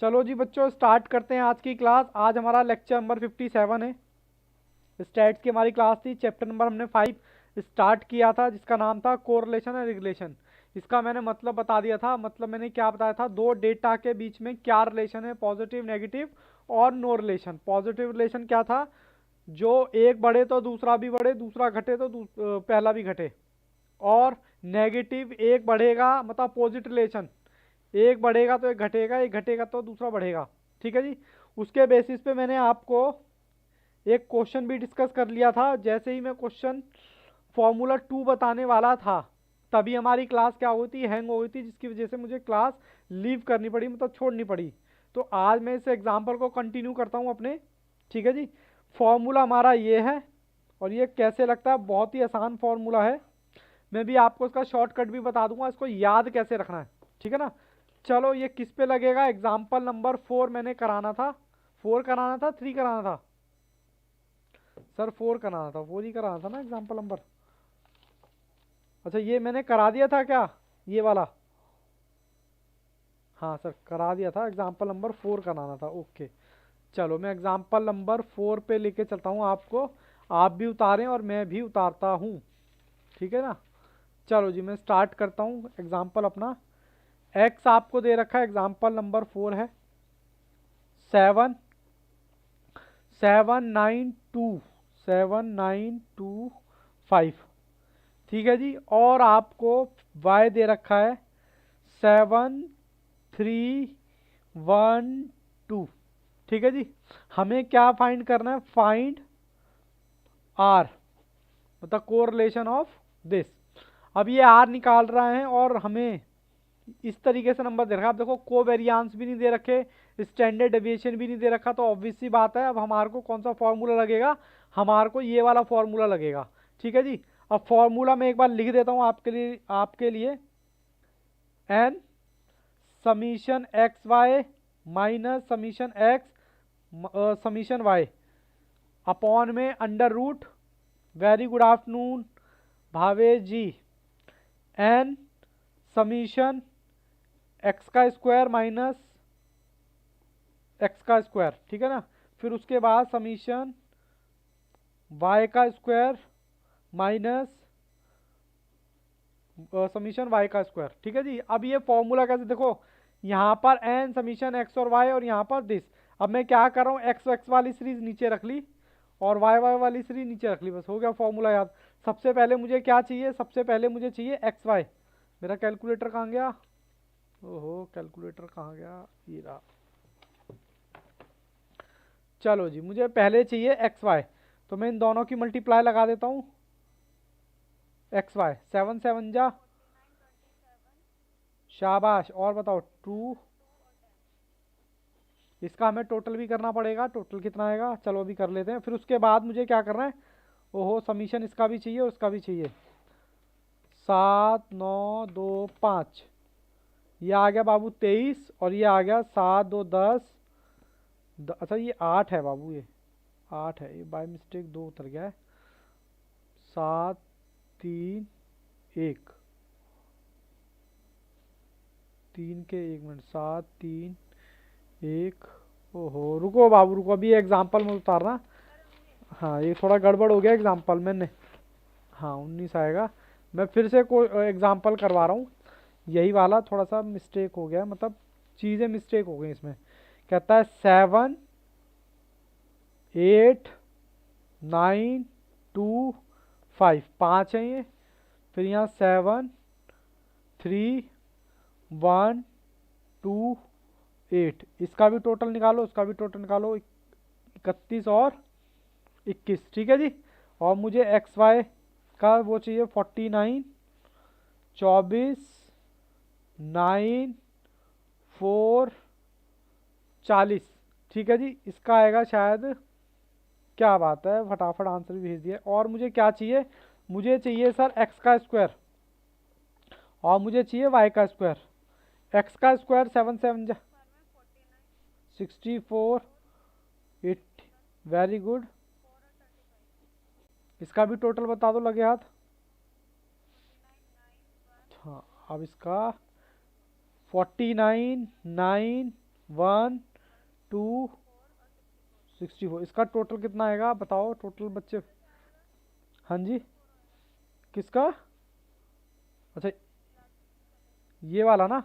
चलो जी बच्चों, स्टार्ट करते हैं आज की क्लास। आज हमारा लेक्चर नंबर 57 है। स्टैट्स की हमारी क्लास थी। चैप्टर नंबर हमने 5 स्टार्ट किया था, जिसका नाम था कोरिलेशन एंड रिलेशन। इसका मैंने मतलब बता दिया था। मतलब मैंने क्या बताया था, दो डेटा के बीच में क्या रिलेशन है, पॉजिटिव नेगेटिव और नो रिलेशन। पॉजिटिव रिलेशन क्या था, जो एक बढ़े तो दूसरा भी बढ़े, दूसरा घटे तो पहला भी घटे। और नेगेटिव, एक बढ़ेगा मतलब अपोजिट रिलेशन, एक बढ़ेगा तो एक घटेगा, एक घटेगा तो दूसरा बढ़ेगा। ठीक है जी। उसके बेसिस पे मैंने आपको एक क्वेश्चन भी डिस्कस कर लिया था। जैसे ही मैं क्वेश्चन फॉर्मूला 2 बताने वाला था, तभी हमारी क्लास क्या हुई थी, हैंग हो गई थी, जिसकी वजह से मुझे क्लास लीव करनी पड़ी, मतलब छोड़नी पड़ी। तो आज मैं इस एग्जाम्पल को कंटिन्यू करता हूँ अपने। ठीक है जी। फॉर्मूला हमारा ये है, और ये कैसे लगता है, बहुत ही आसान फॉर्मूला है। मैं भी आपको इसका शॉर्टकट भी बता दूंगा, इसको याद कैसे रखना है। ठीक है ना। चलो, ये किस पे लगेगा, एग्जाम्पल नंबर 4 मैंने कराना था। 4 कराना था, 3 कराना था सर? 4 कराना था, 4 ही कराना था ना एग्जाम्पल नंबर। अच्छा, ये मैंने करा दिया था क्या, ये वाला? हाँ सर, करा दिया था। एग्जाम्पल नंबर 4 कराना था, ओके। चलो, मैं एग्जाम्पल नंबर 4 पे लेके चलता हूँ आपको। आप भी उतारें और मैं भी उतारता हूँ। ठीक है ना। चलो जी, मैं स्टार्ट करता हूँ एग्जाम्पल अपना। एक्स आपको दे रखा है, एग्जाम्पल नंबर 4 है 7 7 9 2 7 9 2 5। ठीक है जी। और आपको y दे रखा है 7 3 1 2। ठीक है जी। हमें क्या फाइंड करना है, फाइंड आर, मतलब कोरिलेशन ऑफ दिस। अब ये आर निकाल रहा है और हमें इस तरीके से नंबर दे रखा है। आप देखो, कोवेरियांस भी नहीं दे रखे, स्टैंडर्ड डेविएशन भी नहीं दे रखा, तो ऑब्वियस सी बात है अब हमारे को कौन सा फॉर्मूला लगेगा, हमारे को ये वाला फॉर्मूला लगेगा। ठीक है जी। अब फॉर्मूला मैं एक बार लिख देता हूँ आपके लिए n summation x y minus summation x summation y upon में under root, very good afternoon Bhavesh ji, n summation x का स्क्वायर माइनस एक्स का स्क्वायर। ठीक है ना। फिर उसके बाद समीशन वाई का स्क्वायर माइनस समीशन वाई का स्क्वायर। ठीक है जी। अब ये फॉर्मूला कैसे, देखो यहाँ पर एन समीशन एक्स और वाई, और यहाँ पर दिस। अब मैं क्या कर रहा हूँ, एक्स एक्स वाली सीरीज नीचे रख ली और वाई वाई वाली सीरीज नीचे रख ली, बस हो गया फॉर्मूला याद। सबसे पहले मुझे क्या चाहिए, सबसे पहले मुझे चाहिए एक्स वाई। मेरा कैलकुलेटर कहाँ गया, ओहो कैलकुलेटर कहाँ गया, ये रहा। चलो जी, मुझे पहले चाहिए एक्स वाई, तो मैं इन दोनों की मल्टीप्लाई लगा देता हूँ। एक्स वाई 7 7 जा, शाबाश। और बताओ 2, इसका हमें टोटल भी करना पड़ेगा। टोटल कितना आएगा, चलो अभी कर लेते हैं। फिर उसके बाद मुझे क्या करना है, ओहो समीशन इसका भी चाहिए, उसका भी चाहिए। 7 9 2 5, ये आ गया बाबू 23, और ये आ गया 7 2 10। अच्छा ये 8 है बाबू, ये 8 है, ये बाय मिस्टेक 2 उतर गया है। 7 3 1, 3 के 1 मिनट, 7 3 1। ओहो रुको बाबू रुको, अभी एग्जाम्पल में उतारना। हाँ, ये थोड़ा गड़बड़ हो गया एग्जाम्पल मैंने। हाँ 19 आएगा। मैं फिर से कोई एग्जाम्पल करवा रहा हूँ, यही वाला थोड़ा सा मिस्टेक हो गया, मतलब चीज़ें मिस्टेक हो गई इसमें। कहता है 7 8 9 2 5, 5 है ये। फिर यहाँ 7 3 1 2 8, इसका भी टोटल निकालो, उसका भी टोटल निकालो। 31 और 21। ठीक है जी। और मुझे एक्स वाई का वो चाहिए 49 24 9 4 40। ठीक है जी। इसका आएगा शायद, क्या बात है, फटाफट आंसर भी भेज दिया। और मुझे क्या चाहिए, मुझे चाहिए सर एक्स का स्क्वायर, और मुझे चाहिए वाई का स्क्वायर। एक्स का स्क्वायर 7 7 64 80, वेरी गुड। इसका भी टोटल बता दो लगे हाथ। हाँ, अब इसका 49 9 1 2 64। इसका टोटल कितना आएगा बताओ, टोटल बच्चे। हाँ जी, किसका? अच्छा, ये वाला ना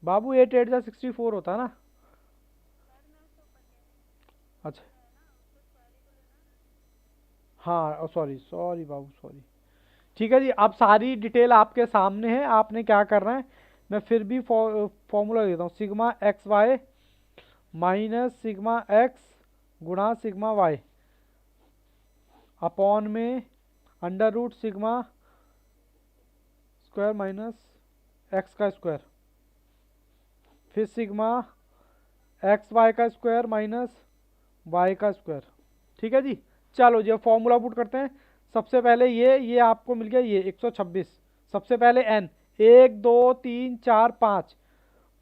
बाबू, 8 8 जा 64 होता है ना। अच्छा, हाँ सॉरी सॉरी बाबू सॉरी। ठीक है जी, अब सारी डिटेल आपके सामने है, आपने क्या करना है। मैं फिर भी फॉर्मूला देता हूँ। Sigma x y minus sigma x गुणा सिग्मा वाई अपॉन में under root sigma square minus x का स्क्वायर, फिर सिग्मा एक्स वाई का स्क्वायर माइनस वाई का स्क्वायर। ठीक है जी, चलो जी अब फॉर्मूला पुट करते हैं। सबसे पहले ये आपको मिल गया, ये 126। सबसे पहले एन, 1 2 3 4 5,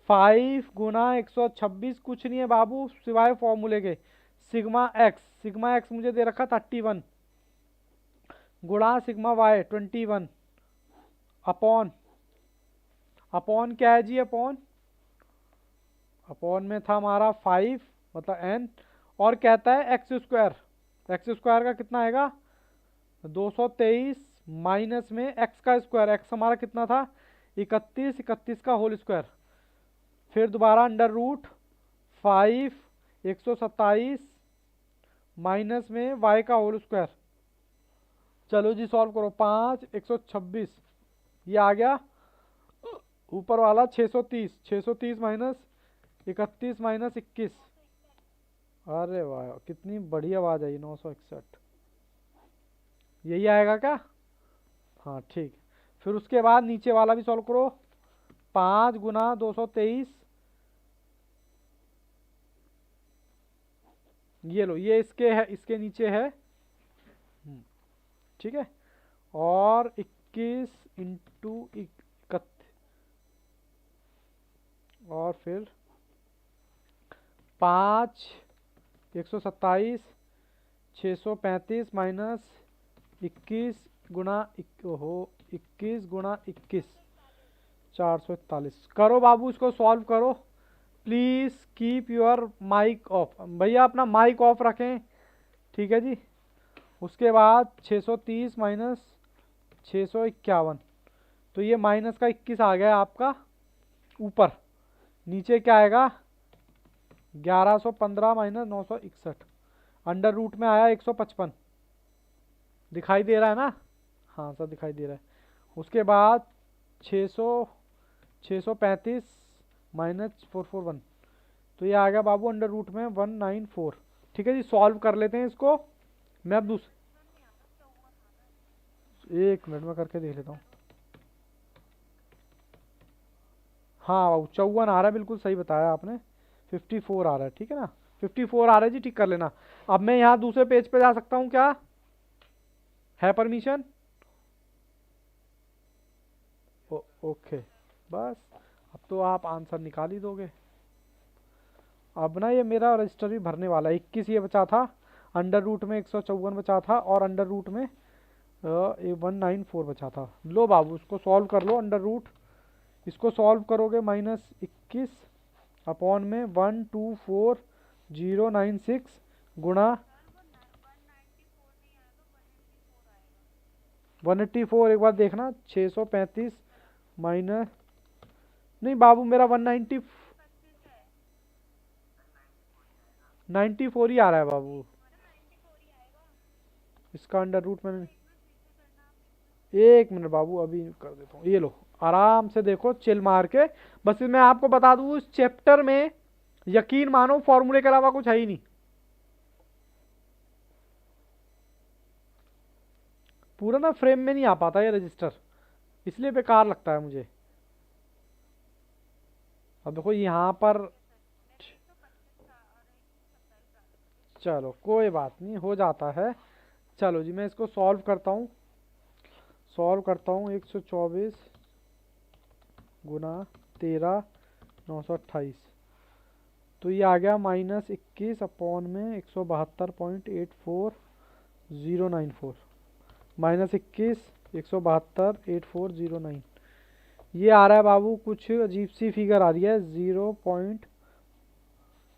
5 गुना 126 कुछ नहीं है बाबू सिवाय फॉर्मूले के। सिग्मा एक्स मुझे दे रखा 31 गुणा सिग्मा वाई 21 अपॉन, अपॉन क्या है जी, अपॉन, अपॉन में था हमारा 5 मतलब एन, और कहता है एक्स स्क्वायर। एक्स स्क्वायर का कितना आएगा 223 माइनस में एक्स का स्क्वायर, एक्स हमारा कितना था 31, 31 का होल स्क्वायर, फिर दोबारा अंडर रूट 5 127 माइनस में वाई का होल स्क्वायर। चलो जी सॉल्व करो, 5 126 ये आ गया, ऊपर वाला 630, 630 माइनस 31 माइनस 21। अरे वाह कितनी बढ़िया आवाज आई, 961 यही आएगा क्या? हाँ ठीक। फिर उसके बाद नीचे वाला भी सॉल्व करो, 5 गुना 223, ये लो ये इसके है, इसके नीचे है। ठीक है, और 21 इंटू 31, और फिर 5 127 635 माइनस 21 गुणा 21 गुणा 21 441। करो बाबू इसको सॉल्व करो। Please keep your mic off, भैया अपना माइक ऑफ रखें। ठीक है जी, उसके बाद 630 माइनस 651, तो ये माइनस का 21 आ गया आपका ऊपर। नीचे क्या आएगा 1115 माइनस 961, अंडर रूट में आया 155, दिखाई दे रहा है ना? हाँ सर दिखाई दे रहा है। उसके बाद 635 माइनस 441, तो ये आ गया बाबू अंडर रूट में 194। ठीक है जी, सॉल्व कर लेते हैं इसको। मैं अब एक मिनट में करके देख लेता हूँ। हाँ बाबू 54 आ रहा है, बिल्कुल सही बताया आपने, 54 आ रहा है। ठीक है ना, 54 आ रहा है जी, ठीक कर लेना। अब मैं यहाँ दूसरे पेज पे जा सकता हूँ क्या, है परमिशन? ओके, बस अब तो आप आंसर निकाल ही दोगे। अब ना ये मेरा रजिस्टर भी भरने वाला है। 21 ये बचा था, अंडर रूट में 154 बचा था, और अंडर रूट में 194 बचा था। लो बाबू इसको सॉल्व कर लो, अंडर रूट इसको सॉल्व करोगे -21 अपॉन में 124096 गुणा 184। एक बार देखना 635 माइनस, नहीं बाबू मेरा 194 ही आ रहा है बाबू। इसका अंडर रूट मैंने, एक मिनट बाबू अभी कर देता हूँ। ये लो आराम से देखो चिल मार के। बस मैं आपको बता दूँ इस चैप्टर में यकीन मानो फॉर्मूले के अलावा कुछ है ही नहीं। पूरा ना फ्रेम में नहीं आ पाता ये रजिस्टर, इसलिए बेकार लगता है मुझे। अब देखो यहाँ पर, चलो कोई बात नहीं हो जाता है। चलो जी मैं इसको सॉल्व करता हूँ, 124 गुना 13 928, तो ये आ गया -21 अपॉन में 172.84094, -21 172.8409। ये आ रहा है बाबू, कुछ अजीब सी फिगर आ रही है, 0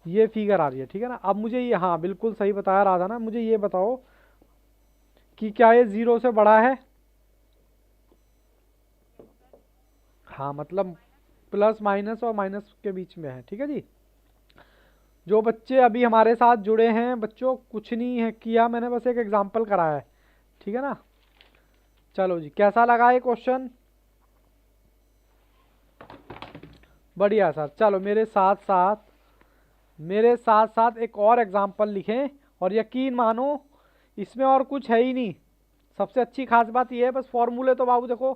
ये फिगर आ रही है, ठीक है ना। अब मुझे ये, हाँ बिल्कुल सही बताया रहा था ना, मुझे ये बताओ कि क्या ये 0 से बड़ा है? हाँ मतलब प्लस माइनस और माइनस के बीच में है, ठीक है जी। जो बच्चे अभी हमारे साथ जुड़े हैं बच्चों, कुछ नहीं है किया मैंने, बस एक एग्जांपल कराया है, ठीक है ना। चलो जी, कैसा लगा ये क्वेश्चन? बढ़िया सर। चलो मेरे साथ साथ एक और एग्जांपल लिखें, और यकीन मानो इसमें और कुछ है ही नहीं। सबसे अच्छी खास बात यह है, बस फॉर्मूले तो बाबू देखो।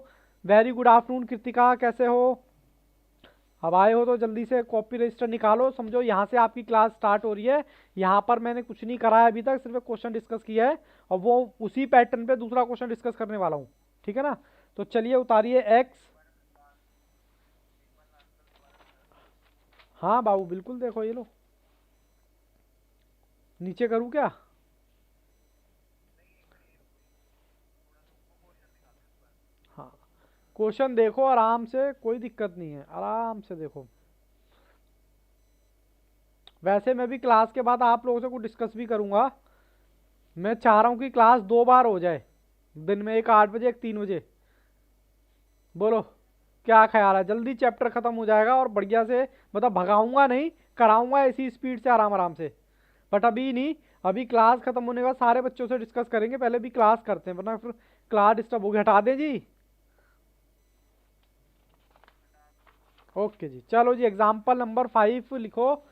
वेरी गुड आफ्टरनून कृतिका, कैसे हो? अब आए हो तो जल्दी से कॉपी रजिस्टर निकालो, समझो यहाँ से आपकी क्लास स्टार्ट हो रही है। यहाँ पर मैंने कुछ नहीं कराया अभी तक, सिर्फ एक क्वेश्चन डिस्कस किया है, और वो उसी पैटर्न पे दूसरा क्वेश्चन डिस्कस करने वाला हूँ, ठीक है ना। तो चलिए उतारिए एक्स। हाँ बाबू बिल्कुल, देखो ये लो, नीचे करूँ क्या? हाँ, क्वेश्चन देखो आराम से, कोई दिक्कत नहीं है, आराम से देखो। वैसे मैं भी क्लास के बाद आप लोगों से कुछ डिस्कस भी करूंगा। मैं चाह रहा हूँ कि क्लास 2 बार हो जाए दिन में, एक 8 बजे, एक 3 बजे। बोलो क्या ख्याल है? जल्दी चैप्टर खत्म हो जाएगा और बढ़िया से, मतलब भगाऊंगा नहीं, कराऊंगा इसी स्पीड से, आराम आराम से। बट अभी नहीं, अभी क्लास खत्म होने के बाद सारे बच्चों से डिस्कस करेंगे, पहले भी क्लास करते हैं, वरना फिर क्लास डिस्टर्ब होगी। हटा दें जी। ओके जी, चलो जी, एग्जाम्पल नंबर 5 लिखो।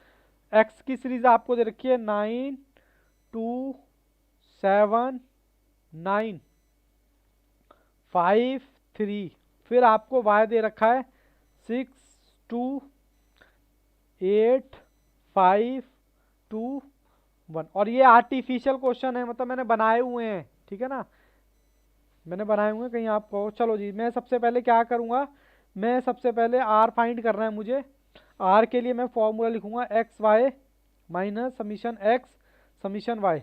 एक्स की सीरीज आपको दे रखी है 9, 2, 7, 9, 5, 3। फिर आपको वाई दे रखा है 6, 2, 8, 5, 2, 1। और ये आर्टिफिशियल क्वेश्चन है, मतलब मैंने बनाए हुए हैं, ठीक है ना। मैंने बनाए हुए हैं, कहीं आपको। चलो जी, मैं सबसे पहले क्या करूँगा, मैं सबसे पहले आर फाइंड करना है मुझे। आर के लिए मैं फॉर्मूला लिखूंगा x y minus summation x summation y.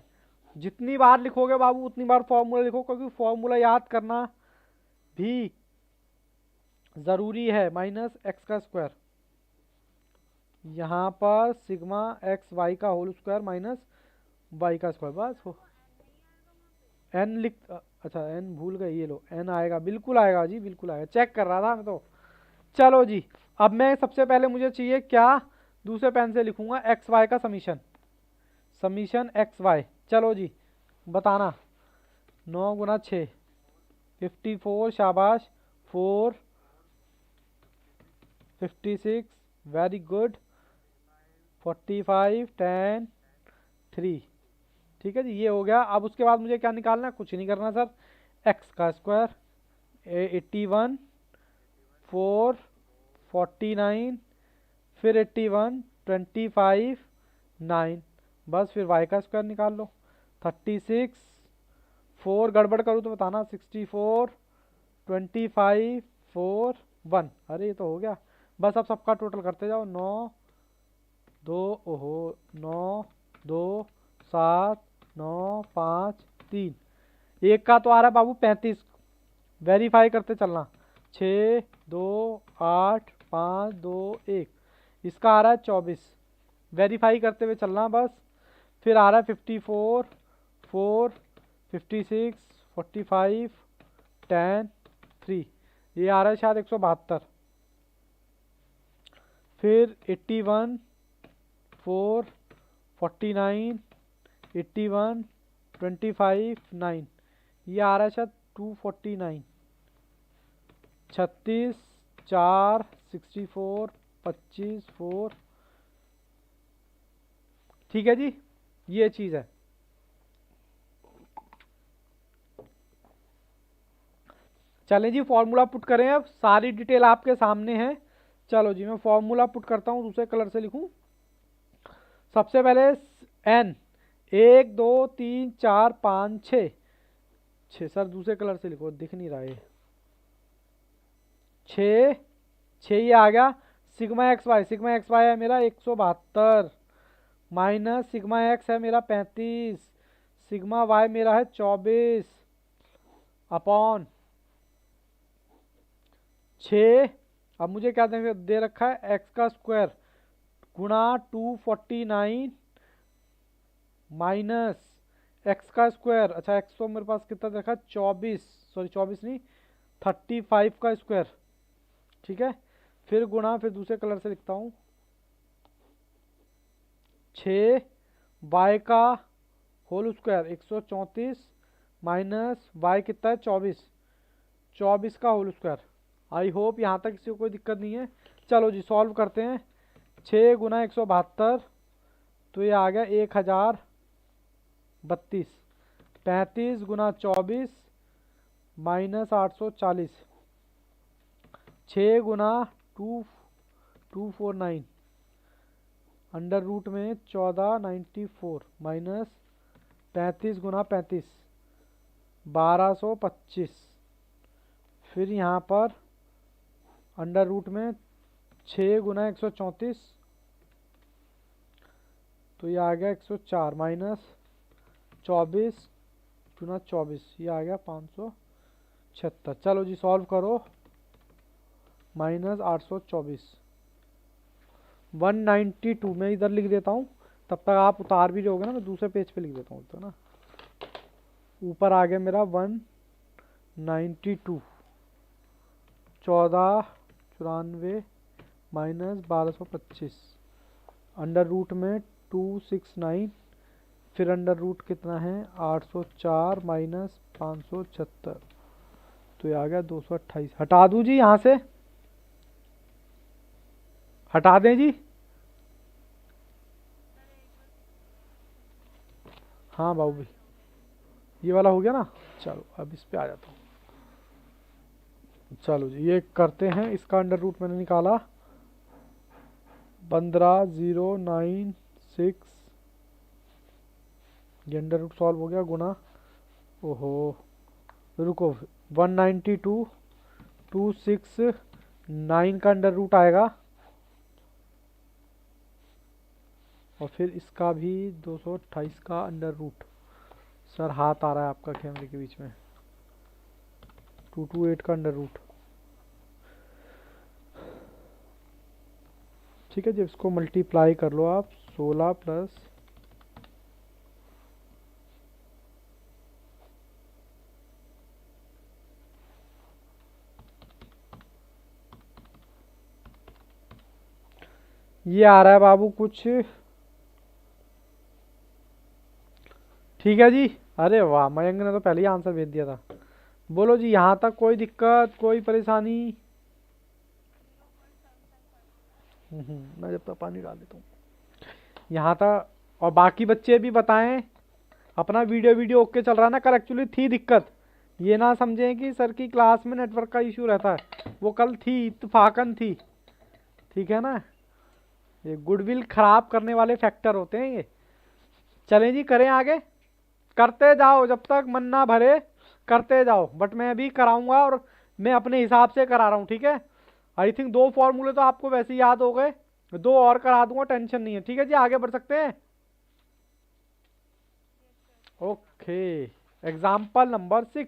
जितनी बार लिखोगे बाबू उतनी बार फॉर्मूला लिखो, क्योंकि फॉर्मूला याद करना भी ज़रूरी है। माइनस एक्स का स्क्वायर, यहाँ पर सिग्मा एक्स वाई का होल स्क्वायर माइनस वाई का स्क्वायर, बस हो। एन लिख, अच्छा एन भूल गए, ये लो एन आएगा, बिल्कुल आएगा जी, बिल्कुल आएगा, चेक कर रहा था मैं तो। चलो जी, अब मैं सबसे पहले मुझे चाहिए क्या, दूसरे पेन से लिखूंगा एक्स वाई का समीशन, समीशन एक्स वाई। चलो जी बताना। 9 × 6 54, शाबाश। 4, 56, वेरी गुड। 45, 10, 3। ठीक है जी, ये हो गया। अब उसके बाद मुझे क्या निकालना है? कुछ नहीं करना सर, एक्स का स्क्वायर 81, 4, 49, फिर 81, 25, 9। बस फिर वाई का स्क्वायर निकाल लो। 36, 4 गड़बड़ करूँ तो बताना। 64, 25, 4, 1। अरे ये तो हो गया। बस अब सबका टोटल करते जाओ। 9, 2, ओहो, 9, 2, 7, 9, 5, 3। एक का तो आ रहा है बाबू 35, वेरीफाई करते चलना। 6, 2, 8, 5, 2, 1। इसका आ रहा है 24, वेरीफाई करते हुए चलना बस। फिर आ रहा है 54, 4, 56, 45, 10, 3। ये आ रहा है शायद 172। फिर 81, 4, 49, 81, 25, 9। ये आ रहा है शायद 249। 36, 4, 64, 25, 4। ठीक है जी, ये चीज़ है। चलें जी, फॉर्मूला पुट करें। अब सारी डिटेल आपके सामने है। चलो जी, मैं फॉर्मूला पुट करता हूँ, दूसरे कलर से लिखूँ। सबसे पहले एन, 1, 2, 3, 4, 5, 6। 6 सर दूसरे कलर से लिखो, दिख नहीं रहा है। 6, 6 ये आ गया। Sigma x y, sigma x y है मेरा 172, माइनस सिग्मा एक्स है मेरा 35, सिग्मा वाई मेरा है 24, अपॉन 6 अब मुझे क्या दे रखा है, एक्स का स्क्वायर गुणा 249 माइनस एक्स का स्क्वायर। अच्छा एक्स तो मेरे पास कितना देखा, 24, सॉरी 24 नहीं 35 का स्क्वायर, ठीक है। फिर गुणा, फिर दूसरे कलर से लिखता हूँ, 6 वाई का होल स्क्वायर 134 माइनस वाई कितना है 24, 24 का होल स्क्वायर। आई होप यहाँ तक किसी को कोई दिक्कत नहीं है। चलो जी सॉल्व करते हैं। 6 गुना 172 तो ये आ गया 1032। 35 गुना 24 माइनस 840। 6 गुना 249 अंडर रूट में 1494 माइनस 35 गुना 35 1225। फिर यहाँ पर अंडर रूट में 6 गुना 134 तो ये आ गया 104 माइनस 24 गुना 24 ये आ गया 576। चलो जी सॉल्व करो। माइनस 824 192 मैं इधर लिख देता हूँ, तब तक आप उतार भी रहोगे ना, मैं दूसरे पेज पे लिख देता हूँ तो ना। ऊपर आ गया मेरा 192 1494 माइनस 1225 अंडर रूट में 269 फिर अंडर रूट कितना है 804 माइनस 576 तो ये आ गया 228। हटा दूं जी यहाँ से, हटा दें जी। हाँ बाबू भाई ये वाला हो गया ना। चलो अब इस पे आ जाता हूँ। चलो जी ये करते हैं, इसका अंडर रूट मैंने निकाला 15096 ये अंडर रूट सॉल्व हो गया गुना, ओहो रुको 192 269 का अंडर रूट आएगा और फिर इसका भी 228 का अंडर रूट। सर हाथ आ रहा है आपका कैमरे के बीच में। 228 का अंडर रूट, ठीक है। जब इसको मल्टीप्लाई कर लो आप 16 प्लस ये आ रहा है बाबू कुछ, ठीक है जी। अरे वाह मयंक ने तो पहले ही आंसर भेज दिया था। बोलो जी यहाँ तक कोई दिक्कत कोई परेशानी? मैं जब तक पानी डाल देता हूँ यहाँ तक। और बाकी बच्चे भी बताएं अपना वीडियो ओके चल रहा है ना। कल एक्चुअली थी दिक्कत, ये ना समझें कि सर की क्लास में नेटवर्क का इशू रहता है, वो कल थी इत्तेफाकन थी, ठीक है ना। ये गुडविल खराब करने वाले फैक्टर होते हैं ये। चलें जी करें आगे, करते जाओ जब तक मन ना भरे, करते जाओ। बट मैं अभी कराऊंगा और मैं अपने हिसाब से करा रहा हूँ, ठीक है। आई थिंक 2 फॉर्मूले तो आपको वैसे ही याद हो गए, 2 और करा दूंगा, टेंशन नहीं है। ठीक है जी आगे बढ़ सकते हैं। Okay example number 6।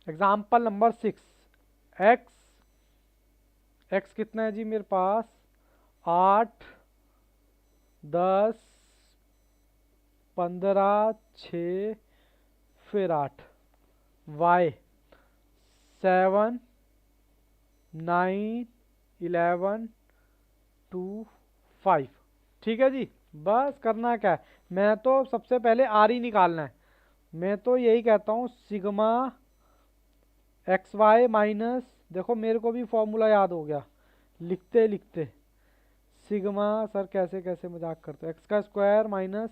Example number 6 x कितना है जी मेरे पास 8 10 15 6 फिर 8 y 7 9 11 2 5। ठीक है जी बस करना क्या है, मैं तो सबसे पहले आर ही निकालना है। मैं तो यही कहता हूँ सिग्मा एक्स वाई माइनस, देखो मेरे को भी फॉर्मूला याद हो गया लिखते लिखते। सिग्मा सर कैसे कैसे मजाक करते हो, एक्स का स्क्वायर माइनस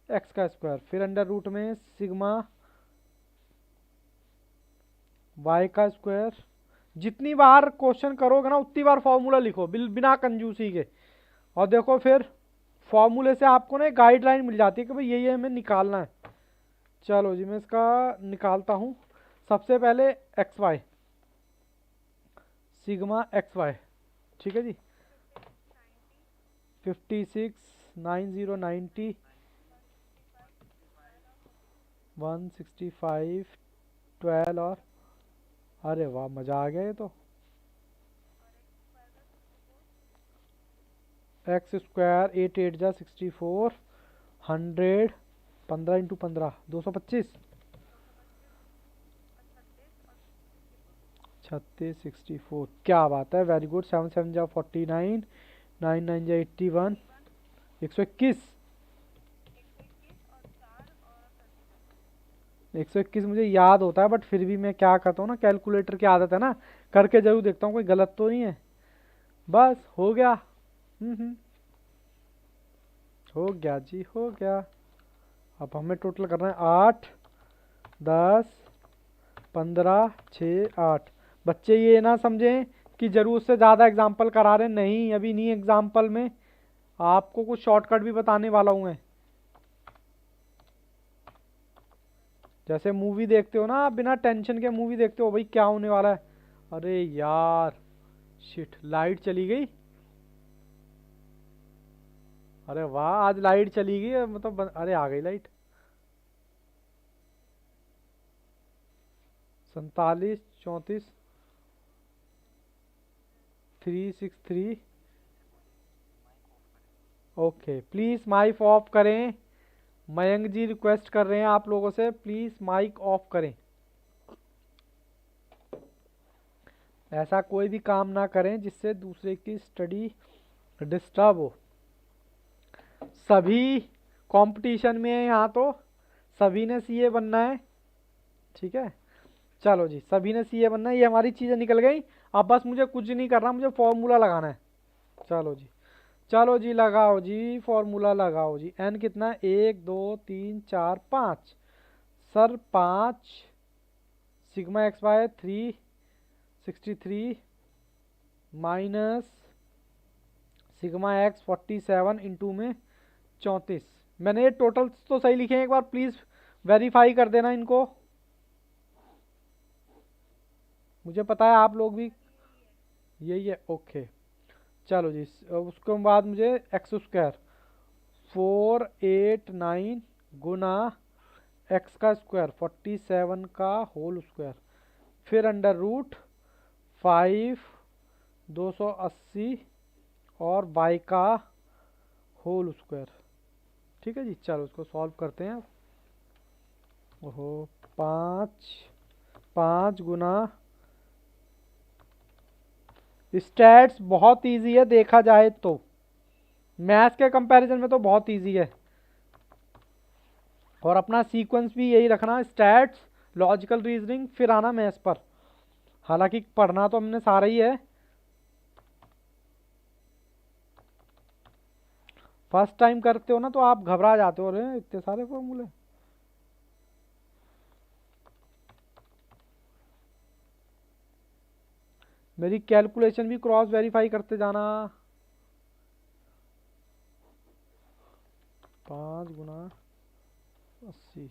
एक्स का स्क्वायर फिर अंडर रूट में सिग्मा वाई का स्क्वायर। जितनी बार क्वेश्चन करोगे ना उतनी बार फॉर्मूला लिखो बिना कंजूसी के। और देखो फिर फॉर्मूले से आपको ना एक गाइडलाइन मिल जाती है कि भाई ये हमें निकालना है। चलो जी मैं इसका निकालता हूँ। सबसे पहले x y sigma x y, ठीक है जी 56 90 90 165 12 और अरे वाह मजा आ गया ये तो। एक्स स्क्वायर 8 8 जा 64 100 15 इंटू 15 225 36 64 क्या बात है वेरी गुड। 7 7 जा 49 9 9 जा 81 121 121 मुझे याद होता है बट फिर भी मैं क्या करता हूँ ना कैलकुलेटर की आदत है ना करके जरूर देखता हूँ कोई गलत तो नहीं है। बस हो गया। हो गया जी हो गया। अब हमें टोटल करना है 8 10 15 6 8। बच्चे ये ना समझें कि जरूर से ज़्यादा एग्जाम्पल करा रहे, नहीं अभी नहीं एग्जाम्पल में आपको कुछ शॉर्टकट भी बताने वाला हूँ मैं। जैसे मूवी देखते हो ना आप बिना टेंशन के मूवी देखते हो भाई क्या होने वाला है। अरे यार शिट लाइट चली गई। अरे वाह आज लाइट चली गई मतलब अरे आ गई light. 47 34 363। Okay please mic off करें। मयंक जी रिक्वेस्ट कर रहे हैं आप लोगों से प्लीज़ माइक ऑफ करें। ऐसा कोई भी काम ना करें जिससे दूसरे की स्टडी डिस्टर्ब हो। सभी कंपटीशन में है यहाँ तो सभी ने सीए बनना है। ठीक है चलो जी सभी ने सीए बनना है। ये हमारी चीज़ें निकल गई। अब बस मुझे कुछ नहीं करना मुझे फॉर्मूला लगाना है। चलो जी चलो जी लगाओ जी फॉर्मूला लगाओ जी। एन कितना है 1 2 3 4 5 sir 5 sigma x by 363 minus sigma x 47 into में 34। मैंने ये टोटल तो सही लिखे हैं एक बार प्लीज़ वेरीफाई कर देना इनको। मुझे पता है आप लोग भी यही है ओके। चलो जी उसके बाद मुझे एक्स स्क्वायर 489 गुना एक्स का स्क्वायर 47 का होल स्क्वायर फिर अंडर रूट 5 280 और वाई का होल स्क्वायर। ठीक है जी चलो उसको सॉल्व करते हैं। ओहो 5 गुना स्टैट्स बहुत इजी है देखा जाए तो मैथ्स के कंपैरिजन में तो बहुत इजी है। और अपना सीक्वेंस भी यही रखना स्टैट्स लॉजिकल रीजनिंग फिर आना मैथ्स पर। हालांकि पढ़ना तो हमने सारा ही है। फर्स्ट टाइम करते हो ना तो आप घबरा जाते हो रे इतने सारे फॉर्मूले। मेरी कैलकुलेशन भी क्रॉस वेरीफाई करते जाना। 5 गुना 80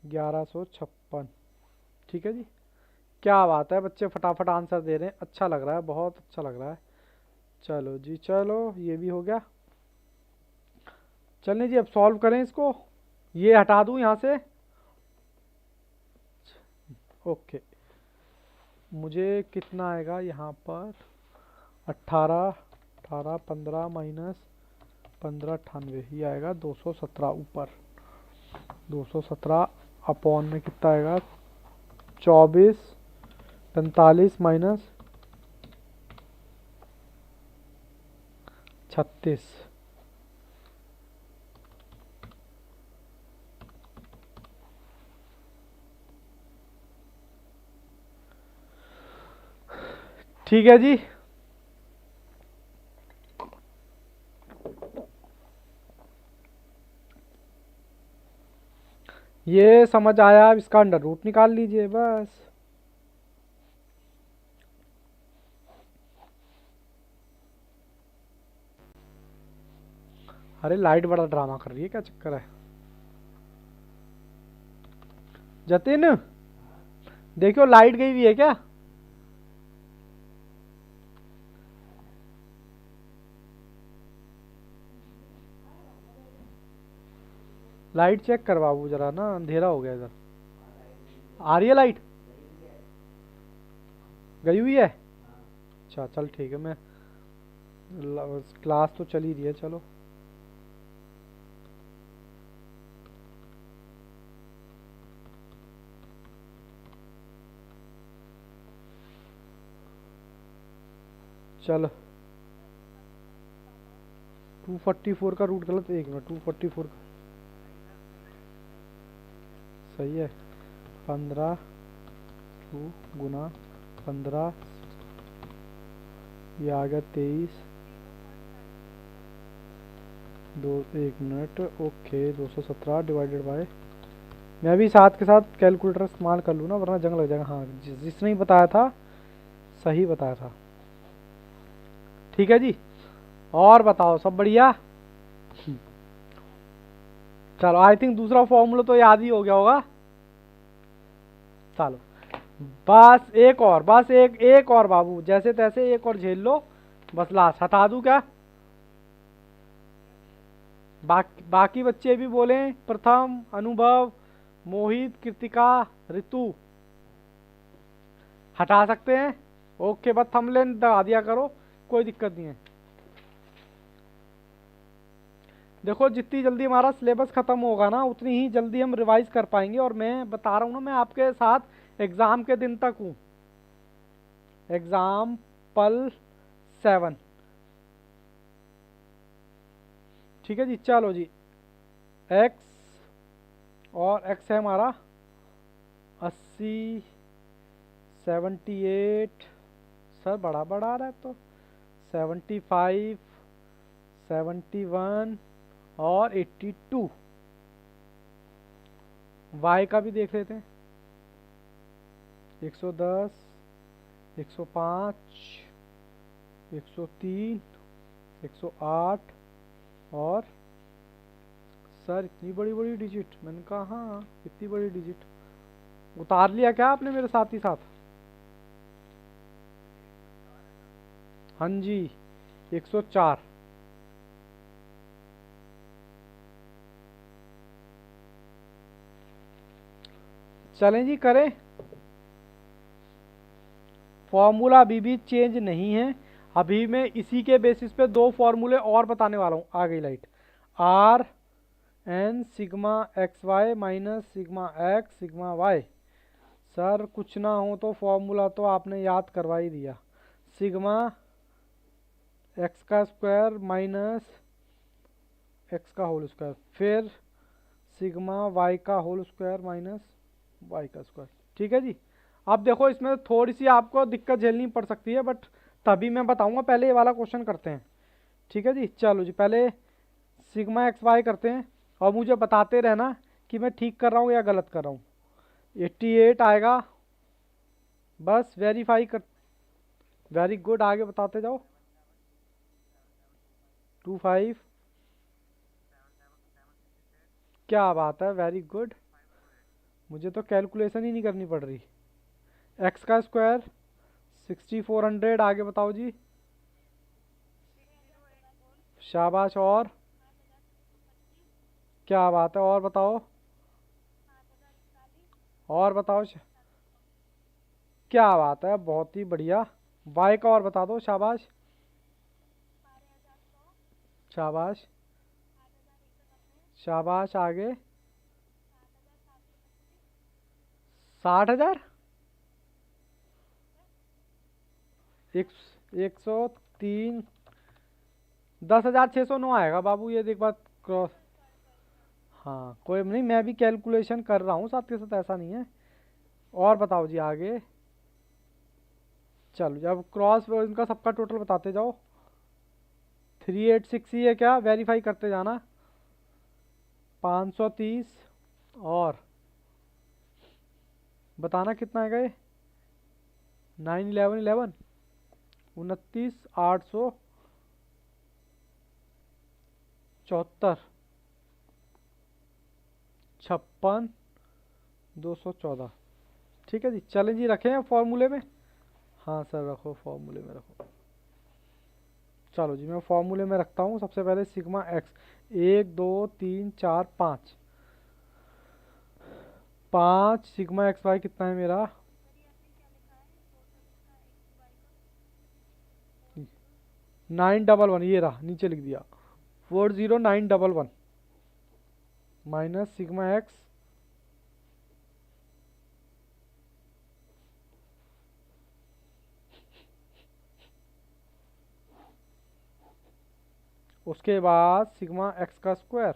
1156। ठीक है जी क्या बात है बच्चे फटाफट आंसर दे रहे हैं अच्छा लग रहा है बहुत अच्छा लग रहा है। चलो जी चलो ये भी हो गया। चलने जी अब सॉल्व करें इसको। ये हटा दूं यहाँ से। ओके मुझे कितना आएगा यहाँ पर 18 18 15 माइनस 15 98 ये आएगा 217 ऊपर 217 अपॉन में कितना आएगा 24 45 माइनस 36। ठीक है जी ये समझ आया अब इसका अंडर रूट निकाल लीजिए बस। अरे लाइट बड़ा ड्रामा कर रही है क्या चक्कर है। जतिन देखियो लाइट गई हुई है क्या। लाइट चेक कर बाबू जरा ना, अंधेरा हो गया इधर। आ रही है लाइट? गई हुई है? अच्छा चल ठीक है, मैं क्लास तो चल ही रही है, चलो। चल 244 का रूट गलत, 1 मिनट, 244 का सही है। 15 2 गुना 15, ये आ गया 23, 1 मिनट, ओके 217 डिवाइडेड बाय, मैं भी साथ के साथ कैलकुलेटर इस्तेमाल कर लूँ ना, वरना जंग लग जाएगा। हाँ जिसने ही बताया था सही बताया था। ठीक है जी, और बताओ सब बढ़िया? चलो आई थिंक दूसरा फॉर्मूला तो याद ही हो गया होगा। चलो बस एक और, बस एक और बाबू, जैसे तैसे एक और झेल लो, बस लास्ट हटा दूं क्या? बाकी बच्चे भी बोले, प्रथम, अनुभव, मोहित, कृतिका, ऋतु, हटा सकते हैं? ओके, बस थंबनेल दबा दिया करो, कोई दिक्कत नहीं है। देखो जितनी जल्दी हमारा सिलेबस खत्म होगा ना, उतनी ही जल्दी हम रिवाइज कर पाएंगे। और मैं बता रहा हूँ ना, मैं आपके साथ एग्जाम के दिन तक हूँ। एग्जाम्पल 7, ठीक है जी। चलो जी, एक्स, और एक्स है हमारा 80, 78, सर बड़ा बड़ा आ रहा है तो 75, 71 और 82। वाई का भी देख लेते हैं, 110, 105, 103, 108, और सर इतनी बड़ी बड़ी डिजिट, मैंने कहा हाँ इतनी बड़ी डिजिट। उतार लिया क्या आपने मेरे साथ ही साथ? हाँ जी 104। चलें जी करें। फॉर्मूला अभी भी चेंज नहीं है, अभी मैं इसी के बेसिस पे दो फॉर्मूले और बताने वाला हूँ। आ गई light. R n sigma x y minus sigma x sigma y. Sir कुछ ना हो तो फॉर्मूला तो आपने याद करवा ही दिया। सिग्मा एक्स का स्क्वायर माइनस एक्स का होल स्क्वायर, फिर सिग्मा वाई का होल स्क्वायर माइनस वाई का स्क्वायर। ठीक है जी। अब देखो इसमें थोड़ी सी आपको दिक्कत झेलनी पड़ सकती है, बट तभी मैं बताऊंगा। पहले ये वाला क्वेश्चन करते हैं, ठीक है जी। चलो जी, पहले सिग्मा एक्स वाई करते हैं, और मुझे बताते रहना कि मैं ठीक कर रहा हूँ या गलत कर रहा हूँ। 88 आएगा, बस वेरीफाई कर। वेरी गुड, आगे बताते जाओ। 25, क्या बात है, वेरी गुड। मुझे तो कैलकुलेशन ही नहीं करनी पड़ रही। एक्स का स्क्वायर 6400, आगे बताओ जी। शाबाश, और क्या बात है, और बताओ, और बताओ। क्या बात है, बहुत ही बढ़िया। वाई का और बता दो, शाबाश शाबाश शाबाश। आगे 60,000, 103, 10,609 आएगा बाबू, ये देख बात क्रॉस। हाँ कोई नहीं, मैं भी कैलकुलेशन कर रहा हूँ साथ के साथ, ऐसा नहीं है। और बताओ जी आगे। चलो जब क्रॉस इनका सबका टोटल बताते जाओ। 386 ही है क्या, वेरीफाई करते जाना। 530, और बताना कितना है ये। 91111, 29,874, 56,214। ठीक है जी। चलें जी, रखें फॉर्मूले में। हाँ सर रखो, फॉर्मूले में रखो। चलो जी, मैं फॉर्मूले में रखता हूँ। सबसे पहले sigma x 1 2 3 4 5, 5 sigma x y कितना है मेरा 911, ये रहा नीचे लिख दिया 40911 माइनस सिग्मा एक्स उसके बाद सिग्मा एक्स का स्क्वायर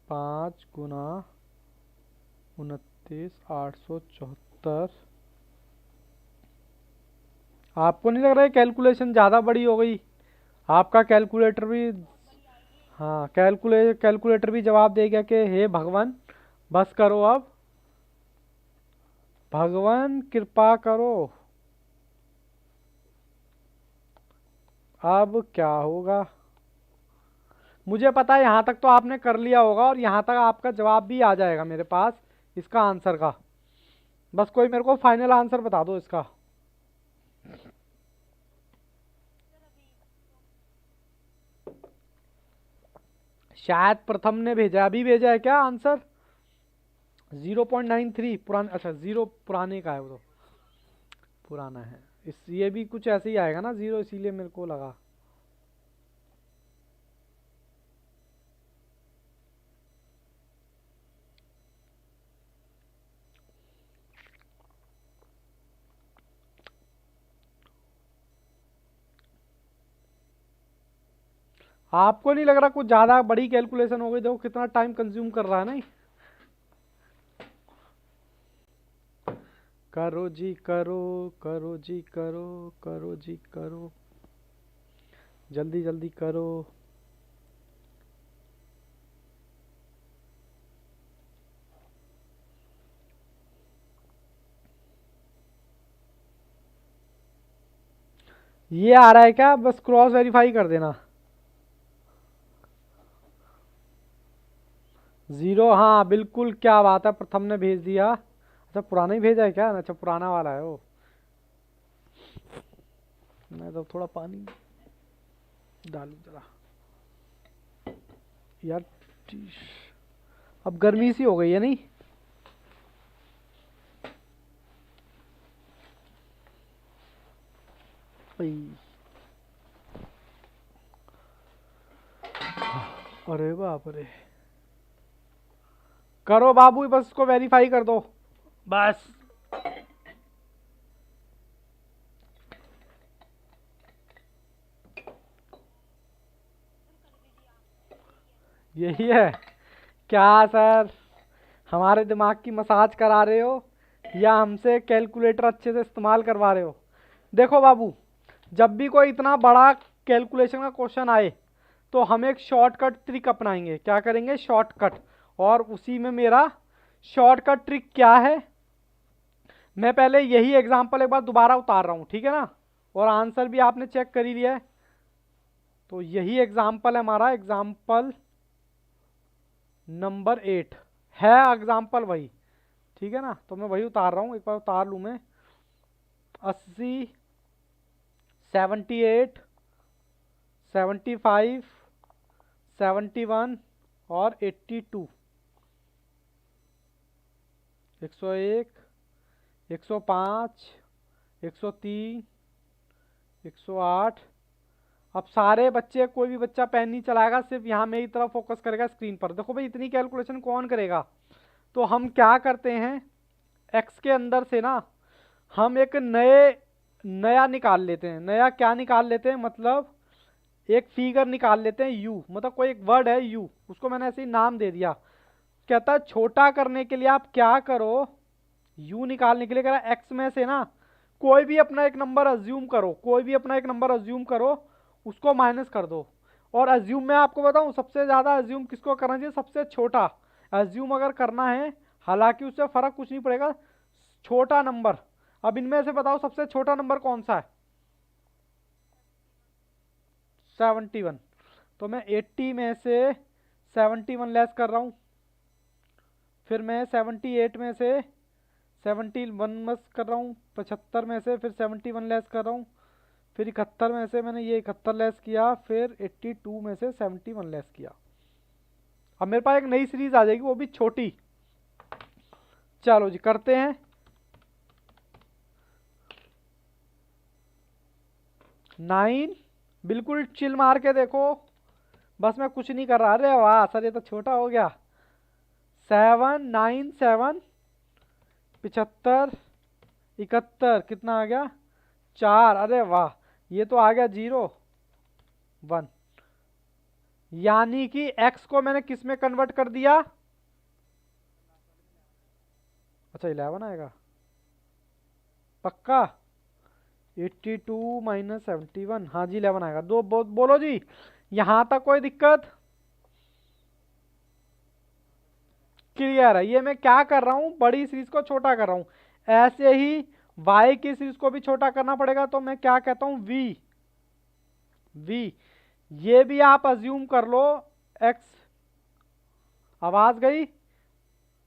5 गुना 29,874। आपको नहीं लग रहा है कैलकुलेशन ज़्यादा बड़ी हो गई? आपका कैलकुलेटर भी, हाँ कैलकुलेटर भी जवाब दे गया कि हे भगवान बस करो अब, भगवान कृपा करो, अब क्या होगा। मुझे पता है यहाँ तक तो आपने कर लिया होगा और यहाँ तक आपका जवाब भी आ जाएगा मेरे पास इसका आंसर का। बस कोई मेरे को फाइनल आंसर बता दो इसका। शायद प्रथम ने भेजा, अभी भेजा है क्या आंसर? 0.93 पुराने, अच्छा 0 पुराने का है वो, तो पुराना है इस, ये भी कुछ ऐसे ही आएगा ना 0, इसीलिए मेरे को लगा। आपको नहीं लग रहा कुछ ज्यादा बड़ी कैलकुलेशन हो गई? देखो कितना टाइम कंज्यूम कर रहा है ना। करो जी करो, करो जी करो, करो जी करो, जल्दी जल्दी करो। ये आ रहा है क्या? बस क्रॉस वेरीफाई कर देना। 0, हाँ बिल्कुल, क्या बात है, प्रथम ने भेज दिया। अच्छा पुराना ही भेजा है क्या? अच्छा पुराना वाला है वो। मैं तो थोड़ा पानी डालू जरा यार, अब गर्मी सी हो गई है नहीं? अरे बाप रे, करो बाबू, बस इसको वेरीफाई कर दो बस। यही है क्या सर? हमारे दिमाग की मसाज करा रहे हो या हमसे कैलकुलेटर अच्छे से इस्तेमाल करवा रहे हो? देखो बाबू, जब भी कोई इतना बड़ा कैलकुलेशन का क्वेश्चन आए तो हम एक शॉर्टकट ट्रिक अपनाएंगे। क्या करेंगे? शॉर्टकट। और उसी में मेरा शॉर्टकट ट्रिक क्या है, मैं पहले यही एग्जांपल एक बार दोबारा उतार रहा हूँ, ठीक है ना? और आंसर भी आपने चेक कर ही लिया है। तो यही एग्जांपल है हमारा, एग्जांपल नंबर 8 है, एग्जांपल वही, ठीक है ना? तो मैं वही उतार रहा हूँ, एक बार उतार लूँ मैं। 80, 78, 75, 71 और 82, 101, 105, 103, 108। अब सारे बच्चे, कोई भी बच्चा पेन नहीं चलाएगा, सिर्फ यहाँ मेरी तरफ फोकस करेगा स्क्रीन पर। देखो भाई इतनी कैलकुलेशन कौन करेगा? तो हम क्या करते हैं, एक्स के अंदर से ना हम एक नया निकाल लेते हैं। नया क्या निकाल लेते हैं? मतलब एक फिगर निकाल लेते हैं यू, मतलब कोई एक वर्ड है यू, उसको मैंने ऐसे ही नाम दे दिया। कहता है छोटा करने के लिए आप क्या करो, यू निकालने के लिए कह रहा एक्स में से ना कोई भी अपना एक नंबर अज्यूम करो, कोई भी अपना एक नंबर अज्यूम करो, उसको माइनस कर दो। और अज्यूम में आपको बताऊं सबसे ज्यादा अज्यूम किसको करना चाहिए? सबसे छोटा अज्यूम अगर करना है, हालांकि उससे फर्क कुछ नहीं पड़ेगा, छोटा नंबर। अब इनमें से बताओ सबसे छोटा नंबर कौन सा है? 71। तो मैं 80 में से 71 लेस कर रहा हूं, फिर मैं 78 में से 71 लेस कर रहा हूँ, 75 में से फिर 71 लेस कर रहा हूँ, फिर 71 में से मैंने ये 71 लेस किया, फिर 82 में से 71 लेस किया। अब मेरे पास एक नई सीरीज आ जाएगी, वो भी छोटी। चलो जी करते हैं। नाइन, बिल्कुल चिल मार के देखो, बस मैं कुछ नहीं कर रहा। अरे वाह सर ये तो छोटा हो गया। 797 75 71 कितना आ गया 4। अरे वाह ये तो आ गया 0 1, यानी कि x को मैंने किस में कन्वर्ट कर दिया। अच्छा 11 आएगा पक्का। 82 माइनस 71, हाँ जी 11 आएगा। बोलो जी यहां तक कोई दिक्कत। क्लियर है। ये मैं क्या कर रहा हूँ, बड़ी सीरीज को छोटा कर रहा हूँ। ऐसे ही y की सीरीज को भी छोटा करना पड़ेगा, तो मैं क्या कहता हूँ v। ये भी आप अज्यूम कर लो x। आवाज गई,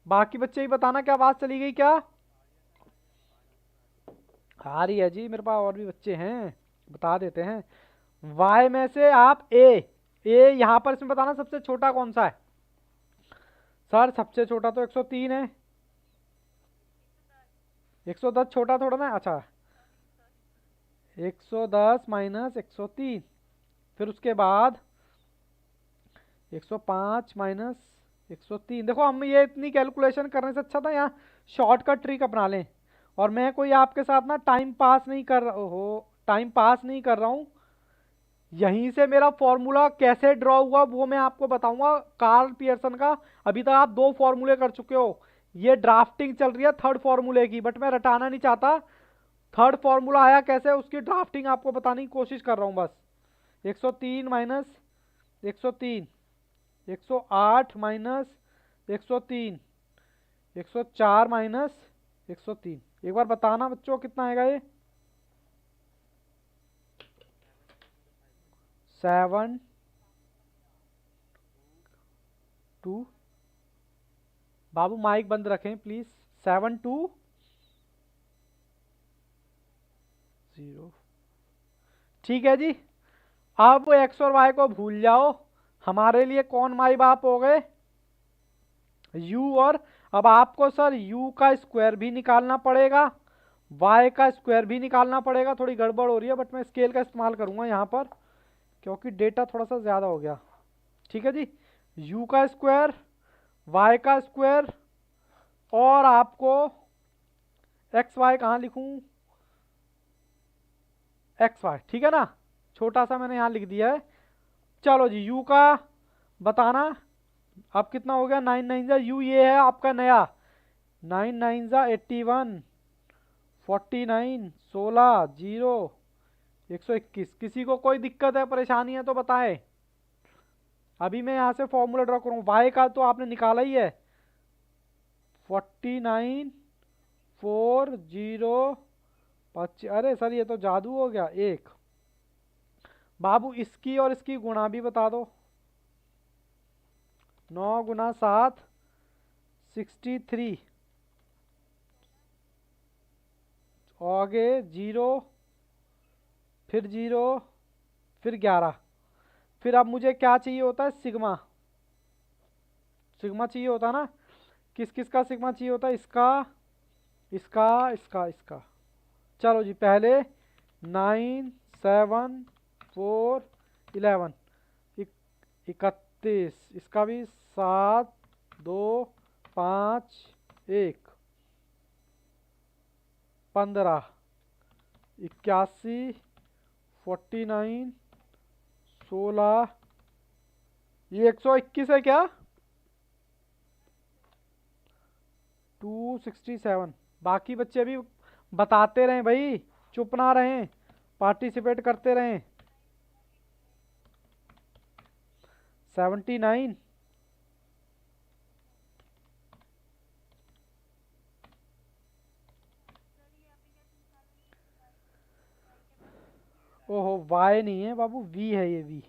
बाकी बच्चे ही बताना क्या आवाज चली गई क्या। आ रही है जी, मेरे पास और भी बच्चे हैं, बता देते हैं। y में से आप a यहां पर इसमें बताना सबसे छोटा कौन सा है। सर सबसे छोटा तो 103 है। 110 छोटा थोड़ा ना। अच्छा 110 माइनस 103, फिर उसके बाद 105 माइनस 103। देखो हम ये इतनी कैलकुलेशन करने से अच्छा था यहाँ शॉर्टकट ट्रिक अपना लें। और मैं कोई आपके साथ ना टाइम पास नहीं कर रहा हूँ। यहीं से मेरा फॉर्मूला कैसे ड्रॉ हुआ वो मैं आपको बताऊंगा, कार्ल पियर्सन का। अभी तक आप 2 फॉर्मूले कर चुके हो, ये ड्राफ्टिंग चल रही है थर्ड फॉर्मूले की, बट मैं रटाना नहीं चाहता। थर्ड फॉर्मूला आया कैसे उसकी ड्राफ्टिंग आपको बताने की कोशिश कर रहा हूँ बस। 103 माइनस 103, 108 माइनस 103, 104 माइनस 103। एक बार बताना बच्चों कितना आएगा ये। 7 2, बाबू माइक बंद रखें प्लीज। 7 2 0। ठीक है जी, अब एक्स और वाई को भूल जाओ। हमारे लिए कौन माई बाप हो गए, u। और अब आपको सर u का स्क्वायर भी निकालना पड़ेगा, y का स्क्वायर भी निकालना पड़ेगा। थोड़ी गड़बड़ हो रही है बट मैं स्केल का इस्तेमाल करूंगा यहाँ पर क्योंकि डेटा थोड़ा सा ज़्यादा हो गया। ठीक है जी, u का स्क्वायर, y का स्क्वायर, और आपको एक्स वाई कहाँ लिखूं, एक्स वाई। ठीक है ना, छोटा सा मैंने यहाँ लिख दिया है। चलो जी u का बताना। अब कितना हो गया 9 9 जा u, ये है आपका नया। 9 9 जा 81, 49, 16, 0, 121। किसी को कोई दिक्कत है परेशानी है तो बताएं। अभी मैं यहाँ से फॉर्मूला ड्रॉ करूँ। y का तो आपने निकाला ही है, 49 4 0 5। अरे सर ये तो जादू हो गया। एक बाबू इसकी और इसकी गुणा भी बता दो। 9 गुना 7 63, आगे 0, फिर 0, फिर 11। फिर अब मुझे क्या चाहिए होता है, सिग्मा। सिग्मा चाहिए होता ना, किस किस का सिग्मा चाहिए होता है, इसका इसका इसका इसका। चलो जी पहले 9 7 4 11 31, इसका भी 7 2 5 1 15 81 49 16। ये 121 है क्या, 267। बाकी बच्चे अभी बताते रहें भाई, चुप ना रहें, पार्टिसिपेट करते रहें। 79, ओहो वाई नहीं है बाबू, वी है ये,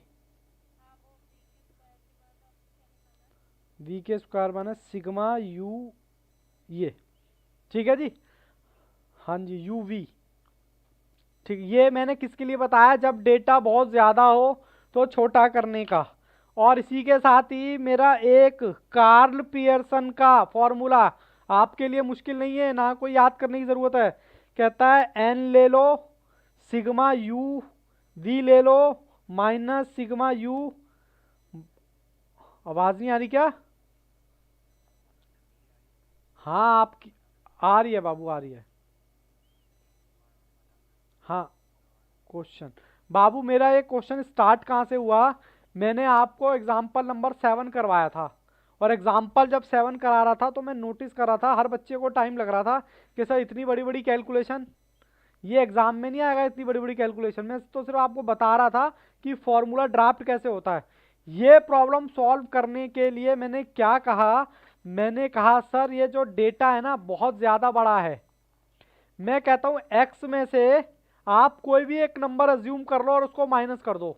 वी के स्क्वायर माइनस सिग्मा यू, ये। ठीक है जी, हाँ जी यू वी। ठीक, ये मैंने किसके लिए बताया, जब डेटा बहुत ज़्यादा हो तो छोटा करने का। और इसी के साथ ही मेरा एक कार्ल पियर्सन का फॉर्मूला आपके लिए मुश्किल नहीं है, ना कोई याद करने की ज़रूरत है। कहता है एन ले लो सिग्मा यू वी ले लो माइनस सिग्मा यू। आवाज़ नहीं आ रही क्या? हाँ आपकी आ रही है बाबू, आ रही है। हाँ क्वेश्चन बाबू, मेरा एक क्वेश्चन स्टार्ट कहाँ से हुआ? मैंने आपको एग्जाम्पल नंबर 7 करवाया था, और एग्जाम्पल जब 7 करा रहा था तो मैं नोटिस कर रहा था हर बच्चे को टाइम लग रहा था कि सर इतनी बड़ी बड़ी कैलकुलेशन ये एग्जाम में नहीं आएगा, इतनी बड़ी बड़ी कैलकुलेशन। मैं तो सिर्फ आपको बता रहा था कि फॉर्मूला ड्राफ्ट कैसे होता है। ये प्रॉब्लम सॉल्व करने के लिए मैंने क्या कहा, मैंने कहा सर ये जो डेटा है ना बहुत ज़्यादा बड़ा है। मैं कहता हूँ एक्स में से आप कोई भी एक नंबर अज्यूम कर लो और उसको माइनस कर दो।